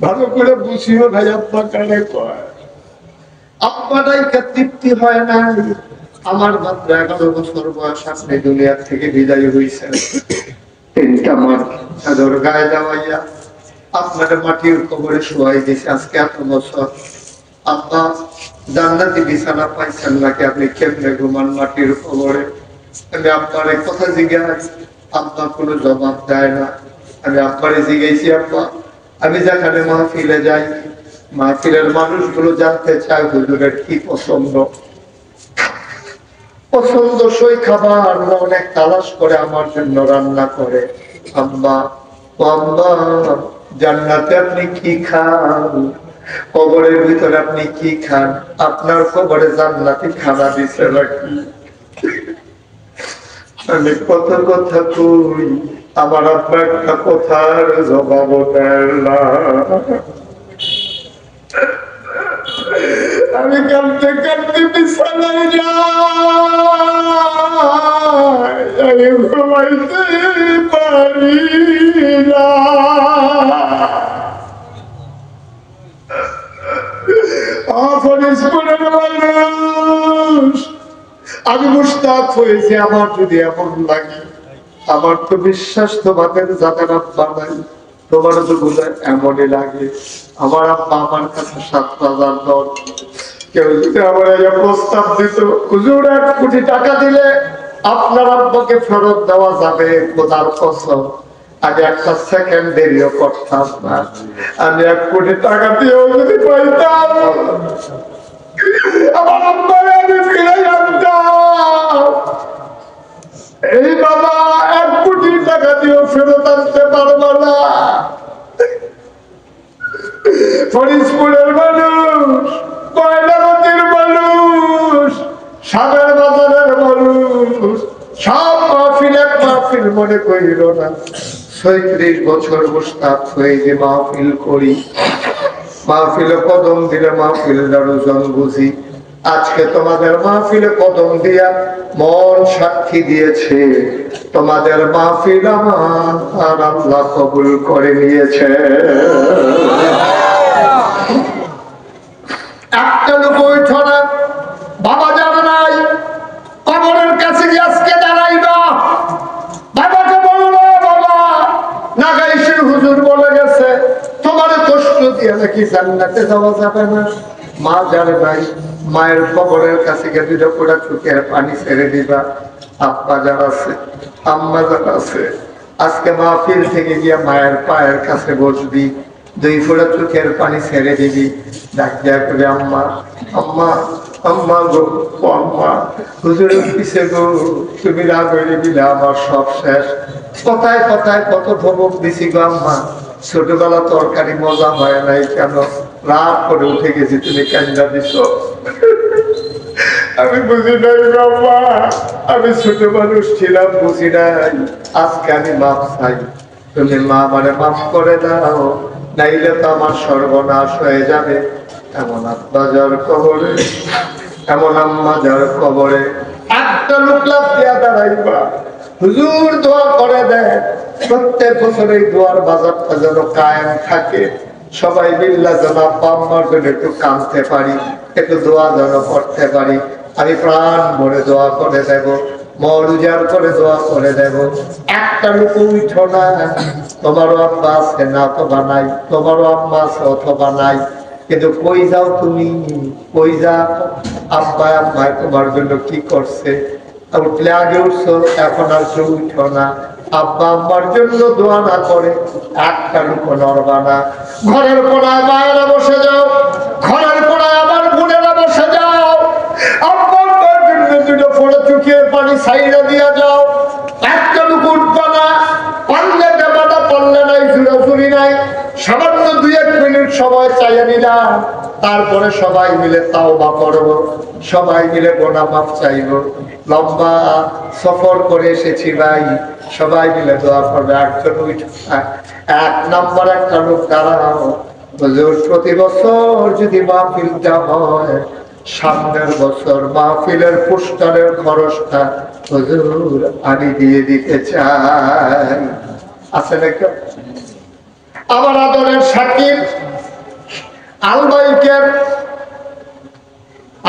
ভালো করে বুঝিও ভাই, আব্বা কানে কয় আব্বাটাই তৃপ্তি হয় না। আমার মাত্র 11 বছর বয়স, আপনি দুনিয়ার থেকে বিদায় হয়েছেন, 3টা মাস চাদর গায়ে দেওয়াইয়া আপনার মাটির কবরে শোয়াই দিয়েছে আজকে এত বছর। আব্বা জান্নাতি বিছানা পাইছেন নাকি, আপনি কেমনে ঘুমান মাটির কবরে? আমি আব্বার কথা জিজ্ঞাসা, আব্বা কোনো জবাব দেয় না। আমি আব্বারে জিজ্ঞাসি, আব্বা আমি যেখানে মাহফিলে যাই, মাহফিলের মানুষগুলো জানতে চায় হুজুরের কি পছন্দ, পছন্দসই খাবার অনেক তালাশ করে আমার জন্য রান্না করে। আব্বা আব্বা জান্নাতে আপনি কি খান, কবরের ভিতরে আপনি কি খান, আপনার কবরে জান্নাতি খানা দিছে নাকি? আমি কত কথা কই, আমার আব্বা একটা কথার জবাব দেয় না। আমি কাঁদতে কাঁদতে বিছানায় যাই, আমি ঘুমাইতে পারি না। আমি মুশতাক হয়েছি, আমার যদি এমন লাগে, আমার তো বিশ্বাস তোমাদের যাদের আব্বা নাই, তোমার তো বোঝা এমনই লাগে। আমার আব্বা আমার কাছে 7,000 দর, কেউ যদি আমার প্রস্তাব দিত হুজুর 1 কোটি টাকা দিলে আপনার আব্বাকে ফেরত দেওয়া যাবে, খোদার কসম আমি একটা সেকেন্ড দেরিও করতাম না। আমি 1 কোটি টাকা দিয়েও যদি পাইতাম আমার আব্বারে আমি ফিরে আনতাম। এই বাবা 1 কোটি টাকা দিয়েও ফেরত আনতে পারবো না। ফরিদপুরের মানুষ, কয়লামতির মানুষ, সাবের বাজারের মানুষ, সব মাহফিল এক মাহফিল মনে করিল না। 36 বছর মুশতাক হয়ে যে মাহফিল করি, মাহফিলে কদম দিলে মাহফিল ওজন বুঝি। আজকে তোমাদের মাহফিলে কদম দিয়া মন সাক্ষী দিয়েছে, তোমাদের মাহফিল আমার আল্লাহ কবুল করে নিয়েছে। একটা লোক ওইঠো না, বাবা জানা নাই, কবরের কাছে গিয়ে আজকে দাঁড়াইবা, বাবাকে বললো বাবা নাগাইশের হুজুর বলে গেছে তোমার কষ্ট দিয়ে নাকি জান্নাতে যাওয়া যাবে না। মা জানে নাই, মায়ের কবরের কাছে গিয়ে 2 ফোঁটা চোখের পানি ছেড়ে দিবা। আব্বা যারা আছে, আম্মা যারা আছে, আজকে মাহফিল থেকে গিয়ে মায়ের পায়ের কাছে বসবি, দুই ফোঁটা চোখের পানি ছেড়ে দিবি, ডাক দেয়া করবে আম্মা আম্মা আম্মা গো, ও আম্মা, হুজুরের পিছে গো, তুমি রাগ হয়ে দিলে আমার সব শেষ। কথায় কথায় কত ধমক দিছি গো আম্মা, ছোটবেলা তরকারি মজা হয় নাই কেন, রাগ করে উঠে গেছি, তুমি কান্দা দিছ। আমি বুঝি নাই বাবা, আমি ছোট মানুষ ছিলাম, বুঝি নাই। আজকে আমি মাপ চাই, তুমি মা আমারে মাফ করে দাও, নাইলে তো আমার সর্বনাশ হয়ে যাবে। এমন আব্বা যার কবরে, এমন আম্মা যার কবরে একটা লোক লাভ দিয়া দাঁড়াইবা, হুজুর দোয়া করে দেয় প্রত্যেক বছর এই দোয়ার বাজারটা যেন কায়েম থাকে। সবাই মিল্লা যেন আব্বা আম্মার জন্য একটু কাঁদতে পারি, একটু দোয়া যেন করতে পারি। আমি প্রাণ ভরে দোয়া করে দেব, মন উজাড় করে দোয়া করে দেব। একটা লোক উঠো না, তোমারও আব্বা আছে না অথবা নাই, তোমারও আম্মা আছে অথবা নাই, কিন্তু কই যাও তুমি, কই যাও? আব্বা আম্মায় তোমার জন্য কি করছে? উঠলে আগে উঠছো, এখন আর কেউ উঠো না। আব্বা আম্মার জন্য দোয়া না করে একটা লোক নড়বা না। ঘরের কোনায় মায়েরা বসে যাও, ঘরের কোনায় আবার বোনেরা বসে যাও, আব্বা আম্মার জন্য দুটো ফোঁটা চোখের পানি ছাইড়া দিয়া যাও। একটা লোক উঠবা না, পারলে দেবাটা, পারলে নাই, জুড়াজুড়ি নাই, সামান্য 2-1 মিনিট সময় চাইয়া নিলাম, তারপরে সবাই মিলে তাওবা করব, সবাই মিলে গোনা মাফ চাইব। লম্বা সফর করে এসেছি ভাই, সবাই মিলে দোয়া করবে। একজন এক নম্বর একটা লোক দাঁড়াও, হুজুর প্রতি বছর যদি মাহফিলটা হয়, সামনের বছর মাহফিলের পোস্টারের খরচটা হুজুর আমি দিয়ে দিতে চাই। আছে নাকি? আমার আদরের সাকিব আলবাইকের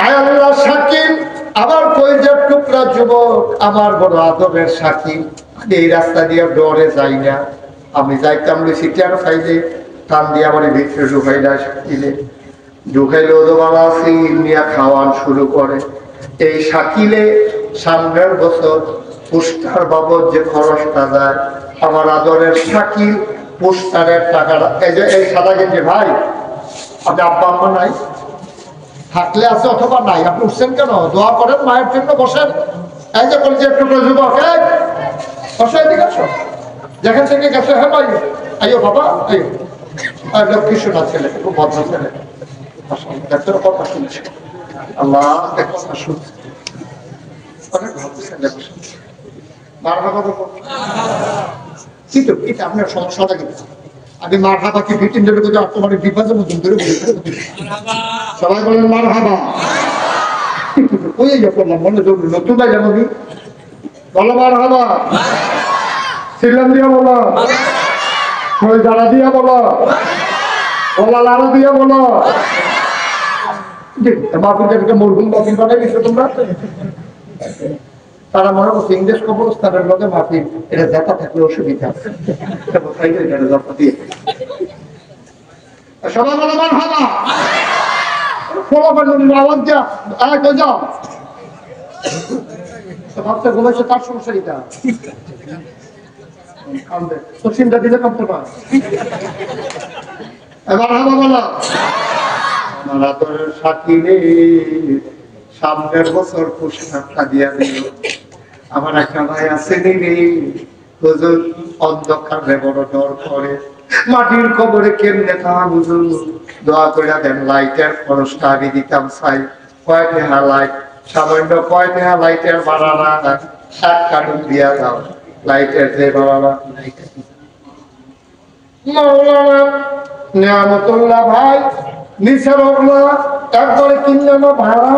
আয়াল্লাহ সাকিব, আমার কইজার টুকরা যুবক, আমার বড় আদরের সাকিব। এই রাস্তা দিয়ে ডরে যাই না, আমি যাইতাম সিটিয়ার ফাইলে টান দিয়ে আমার ভিতরে ঢুকাইলা, সাকিলে ঢুকাইলে ওদোবালা সিল নিয়ে খাওয়ান শুরু করে। এই সাকিলে সামনের বছর পোস্টার বাবদ যে খরচটা যায়, আমার আদরের সাকিব পোস্টারের টাকাটা, এই যে এই সাদা গেঞ্জি ভাই, আপনি আব্বা আম্মা নাই, থাকলে আছে অথবা নাই, আপনি উঠছেন কেন? দোয়া করেন, মায়ের জন্য বসেন। এই যে বলছি একটু যুবক, বসে এদিকে আসো, যেখান থেকে গেছে, হ্যাঁ ভাই আইও বাবা আইও। লক্ষ্মী শোনা ছেলে, খুব ভদ্র ছেলে, কথা শুনছে, আল্লাহ কথা শুনছে, অনেক ভালো ছেলে। মার বাবা কিন্তু এটা আপনার সমস্যাটা কিন্তু আমি মার হাবাকে ভিটিন্ডের মধ্যে তোমার বিভাজের মতন করে বলি, সবাই বলেন মার হাবা। ওই করলাম মনে জরুরি নতুন জায়গা নবী বলো মার হাবা, সিলাম দিয়া বলো, ওই জানা দিয়া বলো, বলা লাড়া দিয়া বলো। মাহফিলটা মরহুম মাহফিল বানাই দিচ্ছ তোমরা। তারা মনে করছে ইংরেজ কবরস্থানের লোকে মাহফিল, এটা দেখা থাকলে অসুবিধা। সবাই বলো মার হাবা, আওয়াজ যা যাও। ভাবতে ঘুমাইছে, তার সমস্যা এটা চিন্তা দিলে কামতে পারে। এবার হাবা বলো, আমার আদরের সাথী রে, সামনের বছর পোশাকটা দিয়া দিল। আমার একটা ভাই আছে রে, হুজুর অন্ধকারে বড় ডর করে, মাটির কবরে কেমনে খাওয়া হুজুর, দোয়া করে দেন, লাইটের খরচটা আমি দিতাম চাই। কয় টাকা লাইট, সামান্য কয় টাকা লাইটের ভাড়া, এক কার্টুন দিয়া দাও লাইটের যে ভাড়া। মাওলানা নিয়ামতুল্লাহ ভাই নিচের একবারে কিনলেন ভাড়া,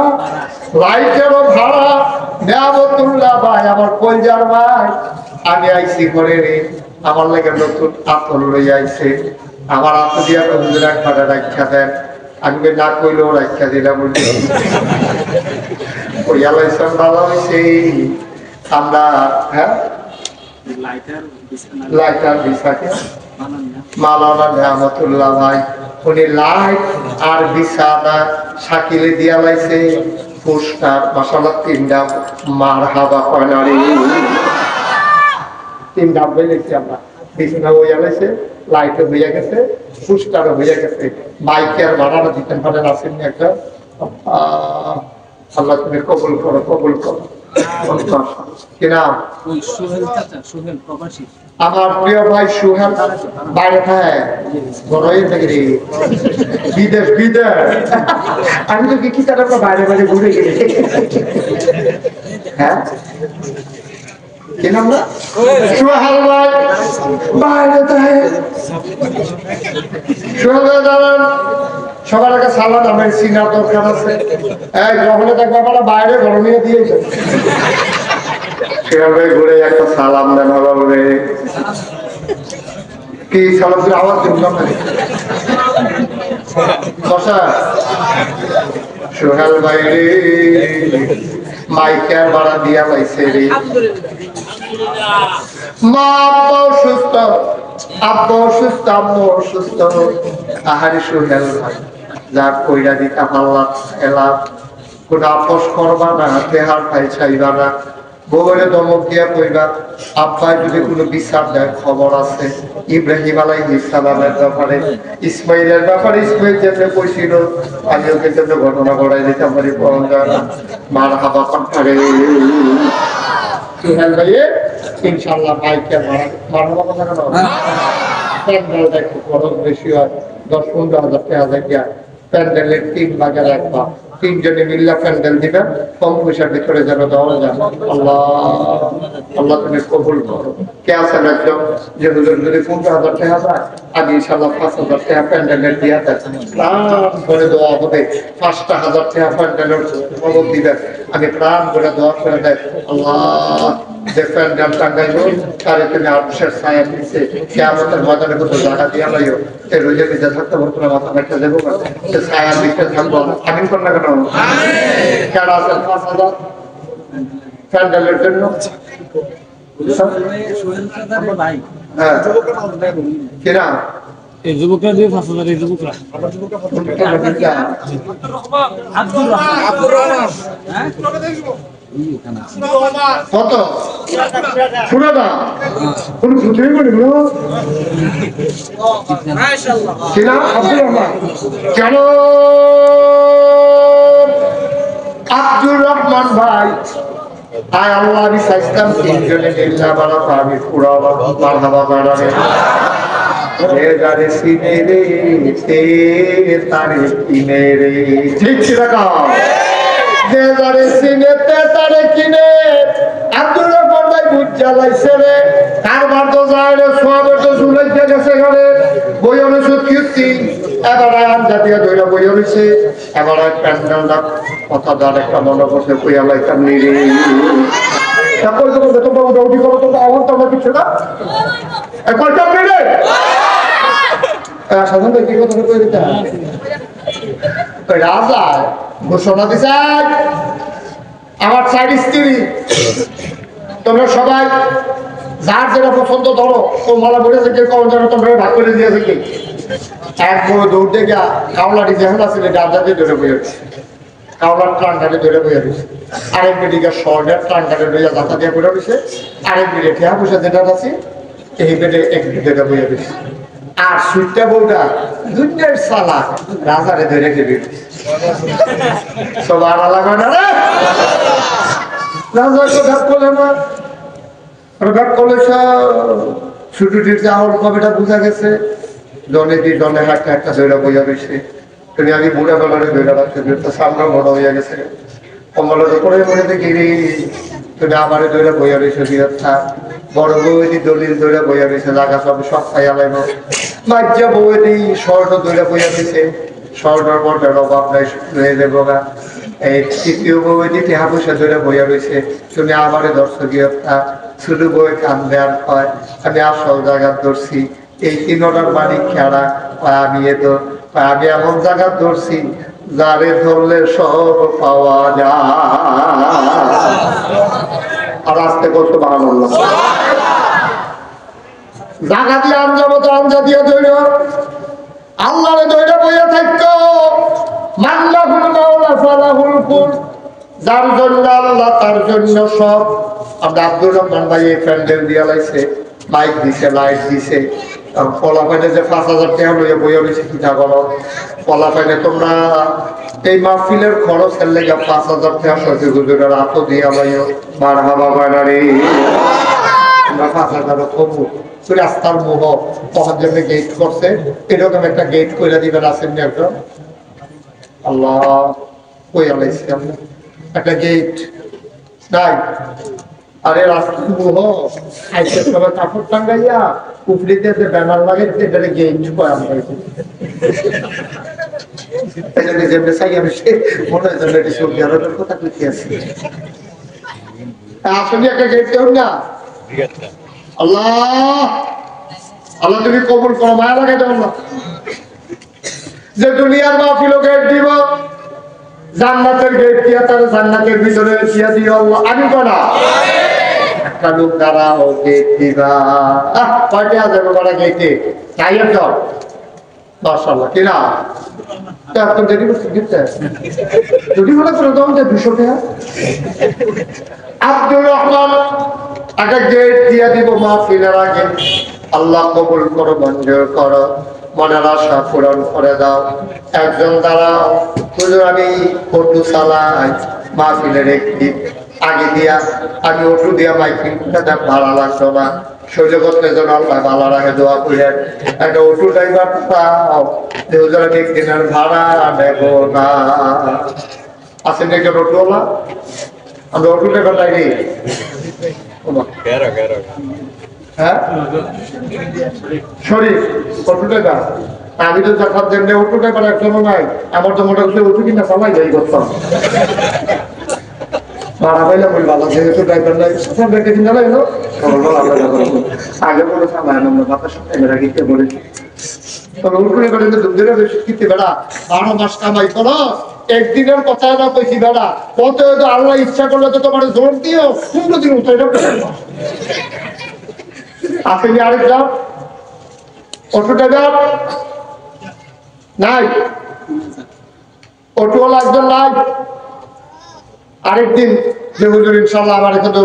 লাইটেরও ভাড়া। নিয়ামতুল্লাহ ভাই আমার কলজার ভাই, আমি আইসি করে রে, আমার লাগে নতুন আতর লই আইছে, আমার আতর দিয়া হুজুর একবারে রাখা দেন। আমি না কইলেও রাখা দিলাম, কইয়া লাইছেন ভালো হয়েছে। আমরা হ্যাঁ লাইটার বিছাকে মাওলানা নিয়ামতুল্লাহ ভাই, উনি লাইট আর বিছানা শাকিলে দিয়া লাইছে পোস্টার, মাশাআল্লাহ 3টা মার হাবা কয়নারি 3টা বলেছি আমরা। বিছনা হইয়া গেছে, লাইটও হইয়া গেছে, পুস্টারও হইয়া গেছে, বাইকে আর ভাড়ানো দিতেন পারেন আসেননি একটা। আল্লাহ তুমি কবুল করো, কবুল করো। কি নাম? আমার প্রিয় ভাই সুহেল বাইরে থাকে, বড়ই থেকে বিদেশ বিদেশ। আমি তো কি তার বাইরে বাইরে ঘুরে গেছি। হ্যাঁ কি নাম? সুহেল ভাই বাইরে থাকে। সুহেল ভাই জানেন সবার আগে সালাদ আমার সিনার দরকার আছে। এই যখন দেখবো আমরা বাইরে গরমিয়ে দিয়েছে, সেভাবে ঘুরে একটা সালাম দেন হবে। কি সালাম দিয়ে আওয়াজ দিলাম না? সোহেল ভাই রে মাইকে ভাড়া দিয়া পাইছে রে। মা আব্বা অসুস্থ, আব্বা অসুস্থ, আম্মু অসুস্থ। আহারে সোহেল ভাই যা কইরা দিতা পাল্লা এলা, কোন আপোষ করবা না, দেহার ভাই চাইবা না, বউরে দমক দিয়া কইবা আব্বাই যদি কোনো বিচার দেয় খবর আছে। ইব্রাহিম আলাইহিস সালামের ব্যাপারে, ইসমাইলের ব্যাপারে ইসমাইল যেতে কইছিল, আমি ওকে যেতে ঘটনা ঘটাই দিতে পারি। মার হাবা পাঠারে সুহেল ভাইয়ে ইনশাল্লাহ বাইকে মার হাবা কথা কেন প্যান্ডেলটা একটু খরচ বেশি হয়, 10-15 হাজার টাকা যায়। প্যান্ডেলের 3 ভাগের 1 ভাগ, 3 জনে মিল্লা প্যান্ডেল দিবেন, কম পয়সার ভিতরে যেন দেওয়া যায়। আল্লাহ আল্লাহ তুমি কবুল করো। কে আছেন একজন যে হুজুর যদি 15,000 টাকা যায়, আমি ইনশাল্লাহ 5,000 টাকা প্যান্ডেলের দিয়া দেয়, প্রাণ করে দোয়া হবে। 5,000 টাকা প্যান্ডেলের খবর দিবেন, আমি প্রাণ করে দোয়া করে দেয়। আল্লাহ যে প্যান্ডেল টাঙ্গাইল তারে তুমি আরশের ছায়া দিচ্ছে, কিয়ামতের ময়দানে কোনো জায়গা দিয়া লাইও, এই রোজে ভিজে থাকতে পারতো না, মাথা মেটে দেবো সে ছায়ার দিকটা থাকবো। আমিন কর না কেন? কেন আছেন 5,000 প্যান্ডেলের জন্য? হ্যাঁ কিনা এই যুবকরা দিয়ে 5,000 এই যুবকরা কত শুনে না কোন সুতরাং করি কিনা আব্দুর রহমান কেন আব্দুর রহমান ভাই আয় আল্লাহ আমি চাইতাম 3 জনে নিল্লা বাড়া পাবি পুরা মারহাবা বাড়ারে যারে সিনে রে তারে কিনে রে। ঠিক কিনা যে যারে সিনে তারে কিনে। আব্দুর রহমান ভাই বুঝ জ্বালাইছে রে, কারবার তো যায় রে, সোয়াবের তো ঝুলাইতে গেছে ঘরে, বই অনুষদ কীর্তি এবার জাতীয় ধৈর্য বই হয়েছে। এবার প্যান্ডেলটা কথা যার একটা মনে করছে কইয়ালাইতাম নিরে কিছু না সাধারণ কি কথা কয়ে দিতে রাজা ঘোষণা দিছে আমার 4 স্ত্রী, তোমরা সবাই যার যেটা পছন্দ ধরো। ও মালা বলেছে কে কখন যেন তোমরা ভাগ করে দিয়েছে কি। এক বড় দৌড়তে গিয়া কাউলাটি যেখানে আছে ডাবজাতে ধরে বইয়েছে, কাউলার ট্রাঙ্কারে ধরে বইয়া দিছে। আরেক বেডিকে শর্টের ট্রাঙ্কারে লইয়া যাতা দিয়ে পড়ে দিছে। আরেক বেডে ঠেয়া পয়সা যেটা আছে এই বেডে এক বেডে বইয়া দিছে। আর সুইটটা বউটা দুনিয়ার সালা রাজারে ধরে খেয়ে সব আর লাগবে না রে। রাজা তো ভাগ করলে না, ভাগ করলে ছুটুটির চাউল কবেটা বোঝা গেছে। জনে দি জনে হাঁটতে একটা দৈরা বইয়া রয়েছে। তুমি আমি বুড়া বেলারে দৈরা রাখতে সামনে বড় হইয়া গেছে। কমলের উপরে মনে দেখি তুমি আমার দৈরা বইয়া রয়েছে বিরক্ষা বড় বউদি দলিল দৈরা বইয়া রয়েছে, জায়গা সব সব খাইয়া লাগব। মাজ্জা বউদি স্বর্ণ দৈরা বইয়া দিছে, স্বর্ণের বর্ণের অভাব নাই হয়ে যাবো না। এই তৃতীয় বউদি টেহা পয়সা দৈরা বইয়া রয়েছে, তুমি আমারে দর্শকীয়তা ছোট বই কান দেওয়ার হয়। আমি আসল জায়গা ধরছি, এই 3টার মালিক খেলা আমি তো আমি এমন জায়গা ধরছি যারে ধরলে সব পাওয়া যায়। আর আসতে কত ভালো জায়গা দিয়ে আঞ্জা মতো আঞ্জা দিয়ে ধৈর্য আল্লাহরে ধৈর্য বইয়া থাকতো। মাল্লাহুল মাওলা ফালাহুল কুল, যার জন্য আল্লাহ তার জন্য সব। আমরা আব্দুর রহমান ভাই এই প্যান্ডেল দিয়া লাইছে, মাইক দিছে, লাইট দিছে। পলা পাইলে যে 5,000 টাকা লইয়া বইয়া রয়েছে কিনা করো, পলা পাইলে তোমরা এই মাহফিলের খরচ এলে 5,000 টাকা সরকারি হুজুরের হাত দিয়া লাইও মারহাবা বানারে। আমরা 5,000 কমু রাস্তার মোহ কখন জন্য গেট করছে, এরকম একটা গেট করে দিবেন আসেন না একদম। আল্লাহ কই আলাইছি আমরা একটা গেট নাই। আরে রাস্তার মোহ আইসে সবাই কাপড় টাঙ্গাইয়া উপরিতে যে ব্যানার লাগাইছে এটারে গেট কয় আমরা আসলে একটা গেট কেউ না। আল্লাহ আল্লাহ তুমি কবুল করো, মায়া লাগে না যে দুনিয়ার মাহফিল গেট দিব, জান্নাতের গেট দিয়া তার জান্নাতের ভিতরে দিয়া দিও আল্লাহ। আমি করা একটা লোক দাঁড়াও গেট দিবা, কয়টা যাবে করা গেটে তাই একদম মাশাআল্লাহ কিনা এখন যদি যদি মনে করে দাম যে 200 টাকা আব্দুর রহমান একটা গেট দিয়া দিব মাহফিলের আগে। আল্লাহ কবুল করো, মঞ্জুর করো, মনের আশা পূরণ করে দাও। একজন দাঁড়াও হুজুর আমি অটো চালাই মাহফিলের একটি আগে দিয়া, আমি অটো দিয়া মাইকিং ভাড়া লাগতো না, সহ্য করতে যেন আল্লাহ ভালো রাখে দোয়া করেন। একটা অটো ড্রাইভার পাও যে হুজুর আমি একদিনের ভাড়া নেব না, আসেন একজন অটোওয়ালা। আমরা অটো ড্রাইভার লাইনি হ্যাঁ শরীফ অটো ড্রাইভার। আমি তো চার 5 জন অটো ড্রাইভার একজনও নাই। আমার তো মোটামুটি অটো কিনা চালাই যাই করতাম ভাড়া পাইলাম ওই ভালো, যেহেতু ড্রাইভার নাই কিনা লাগলো আগে বলে চালাই আমরা বাতাস ক্যামেরা কিনতে বলেছি। তবে অটো ড্রাইভার দুধের বেশি কিনতে বেড়া 12 মাস কামাই করো, একদিনের কথা না কইছি বেড়া কত আল্লাহ ইচ্ছা করলে তো তোমার জোর দিও 15 দিন উঠে আসেনি। আরেকটা অটো ড্রাইভার নাই, অটোওয়ালা একজন নাই। আরেকদিন যে হুজুর ইনশাল্লাহ আমার এখানে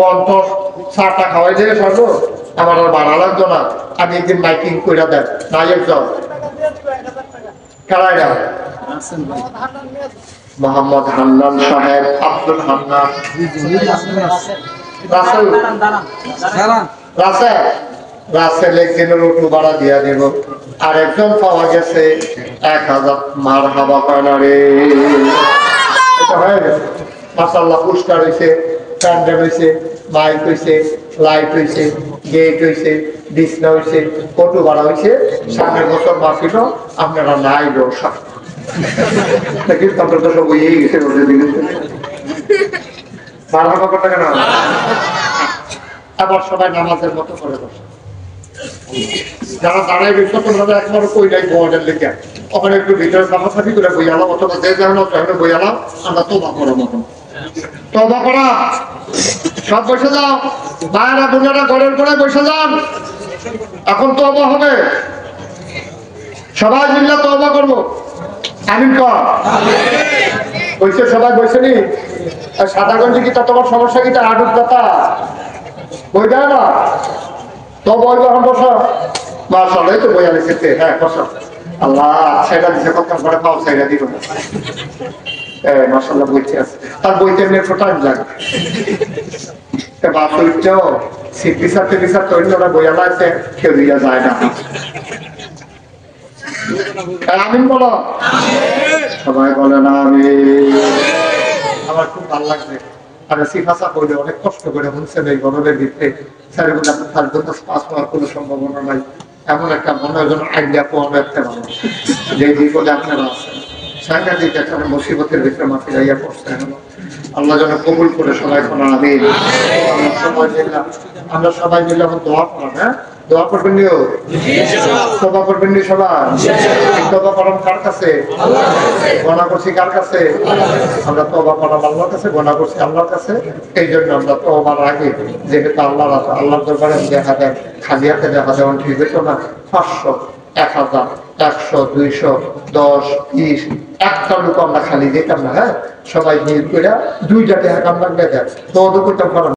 বন্ধ চাটা খাওয়াই দিয়ে সর্ব আমার আর ভাড়া লাগতো না, আমি একদিন মাইকিং করে দেন নাই একজন কারাইরা মোহাম্মদ হান্নান সাহেব, আব্দুল হান্নান, রাসেল একদিনের অটো ভাড়া দিয়া দিব। আর একজন পাওয়া গেছে 1000 মারহাবা কানারে। এটা হয়ে গেছে মাশাআল্লাহ। পুরস্কার হয়েছে, প্যান্ডেল হয়েছে, মাইক হয়েছে, লাইট হয়েছে, গেট হয়েছে, বিছনা হয়েছে, অটো ভাড়া হয়েছে। সামনের বছর মাফিল আপনারা নাই রোসা কিন্তু আপনার তো সব ইয়ে গেছে মারহাবা করতে কেন। আবার সবাই নামাজের মতো করে বসে, যারা দাঁড়ায় রয়েছে তোমরা একবার কই নাই বোর্ডের লেখা ওখানে একটু ভিতরে সাফাসাফি করে বই আলাম, অথবা যে যেমন বই আলাম আমরা তোবা করার মতন তবা করা। সব বসে যাও, মায়েরা বোনেরা ঘরের করে বসে যান, এখন তবা হবে, সবাই মিলে তবা করবো। আমিন কর বলছে সবাই বসে নি। সাদা গঞ্জি কি তোমার সমস্যা কি? আডুর কথা বই দেয় না তো বই যখন বসো মাশাআল্লাহ তো বই আলে খেতে। হ্যাঁ বসো, আল্লাহ সেটা দিছে কত করে পাও সেটা দিব মাশাআল্লাহ বইতে আছে। তার বইতে এমনি টাইম লাগে বাসুরটাও সিপি সাথে বিচার তৈরি ওরা বই আলা আছে, কেউ দিয়া যায় না। আমিন বলো, সবাই বলে না আমি। আমার খুব ভালো লাগছে। আর সিফাসা বইলে অনেক কষ্ট করে শুনছেন এই গরমের ভিতরে স্যারগুলো আপনার থাকবেন না, পাস হওয়ার কোনো সম্ভাবনা নাই। এমন একটা মনে হয় যেন আইডিয়া পাওয়া একটা ভালো যে বিপদে আপনারা আছেন, সাংঘাতিক একটা মুসিবতের ভিতরে মাফি যাইয়া পড়ছে। আল্লাহ যেন কবুল করে সবাই কোনো আমিন। আমরা সবাই মিলে এখন দোয়া করাম। হ্যাঁ দোয়া করবেন নিও, তওবা করবেন নি সবাই। তওবা করাম কার কাছে? গোনা করছি কার কাছে? আমরা তওবা করাম আল্লাহর কাছে, গোনা করছি আল্লাহর কাছে। এই জন্য আমরা তওবার আগে যেহেতু আল্লাহর দরবারে দেখা দেন, খালি হাতে দেখা দেওয়া ঠিক হইতো না। 500, 1000, 100, 200, 10, 20 একটা লোক আমরা খালি যেতাম না। হ্যাঁ সবাই নিয়ে করে 2টা টাকা কাম লাগবে দেন তো করতাম।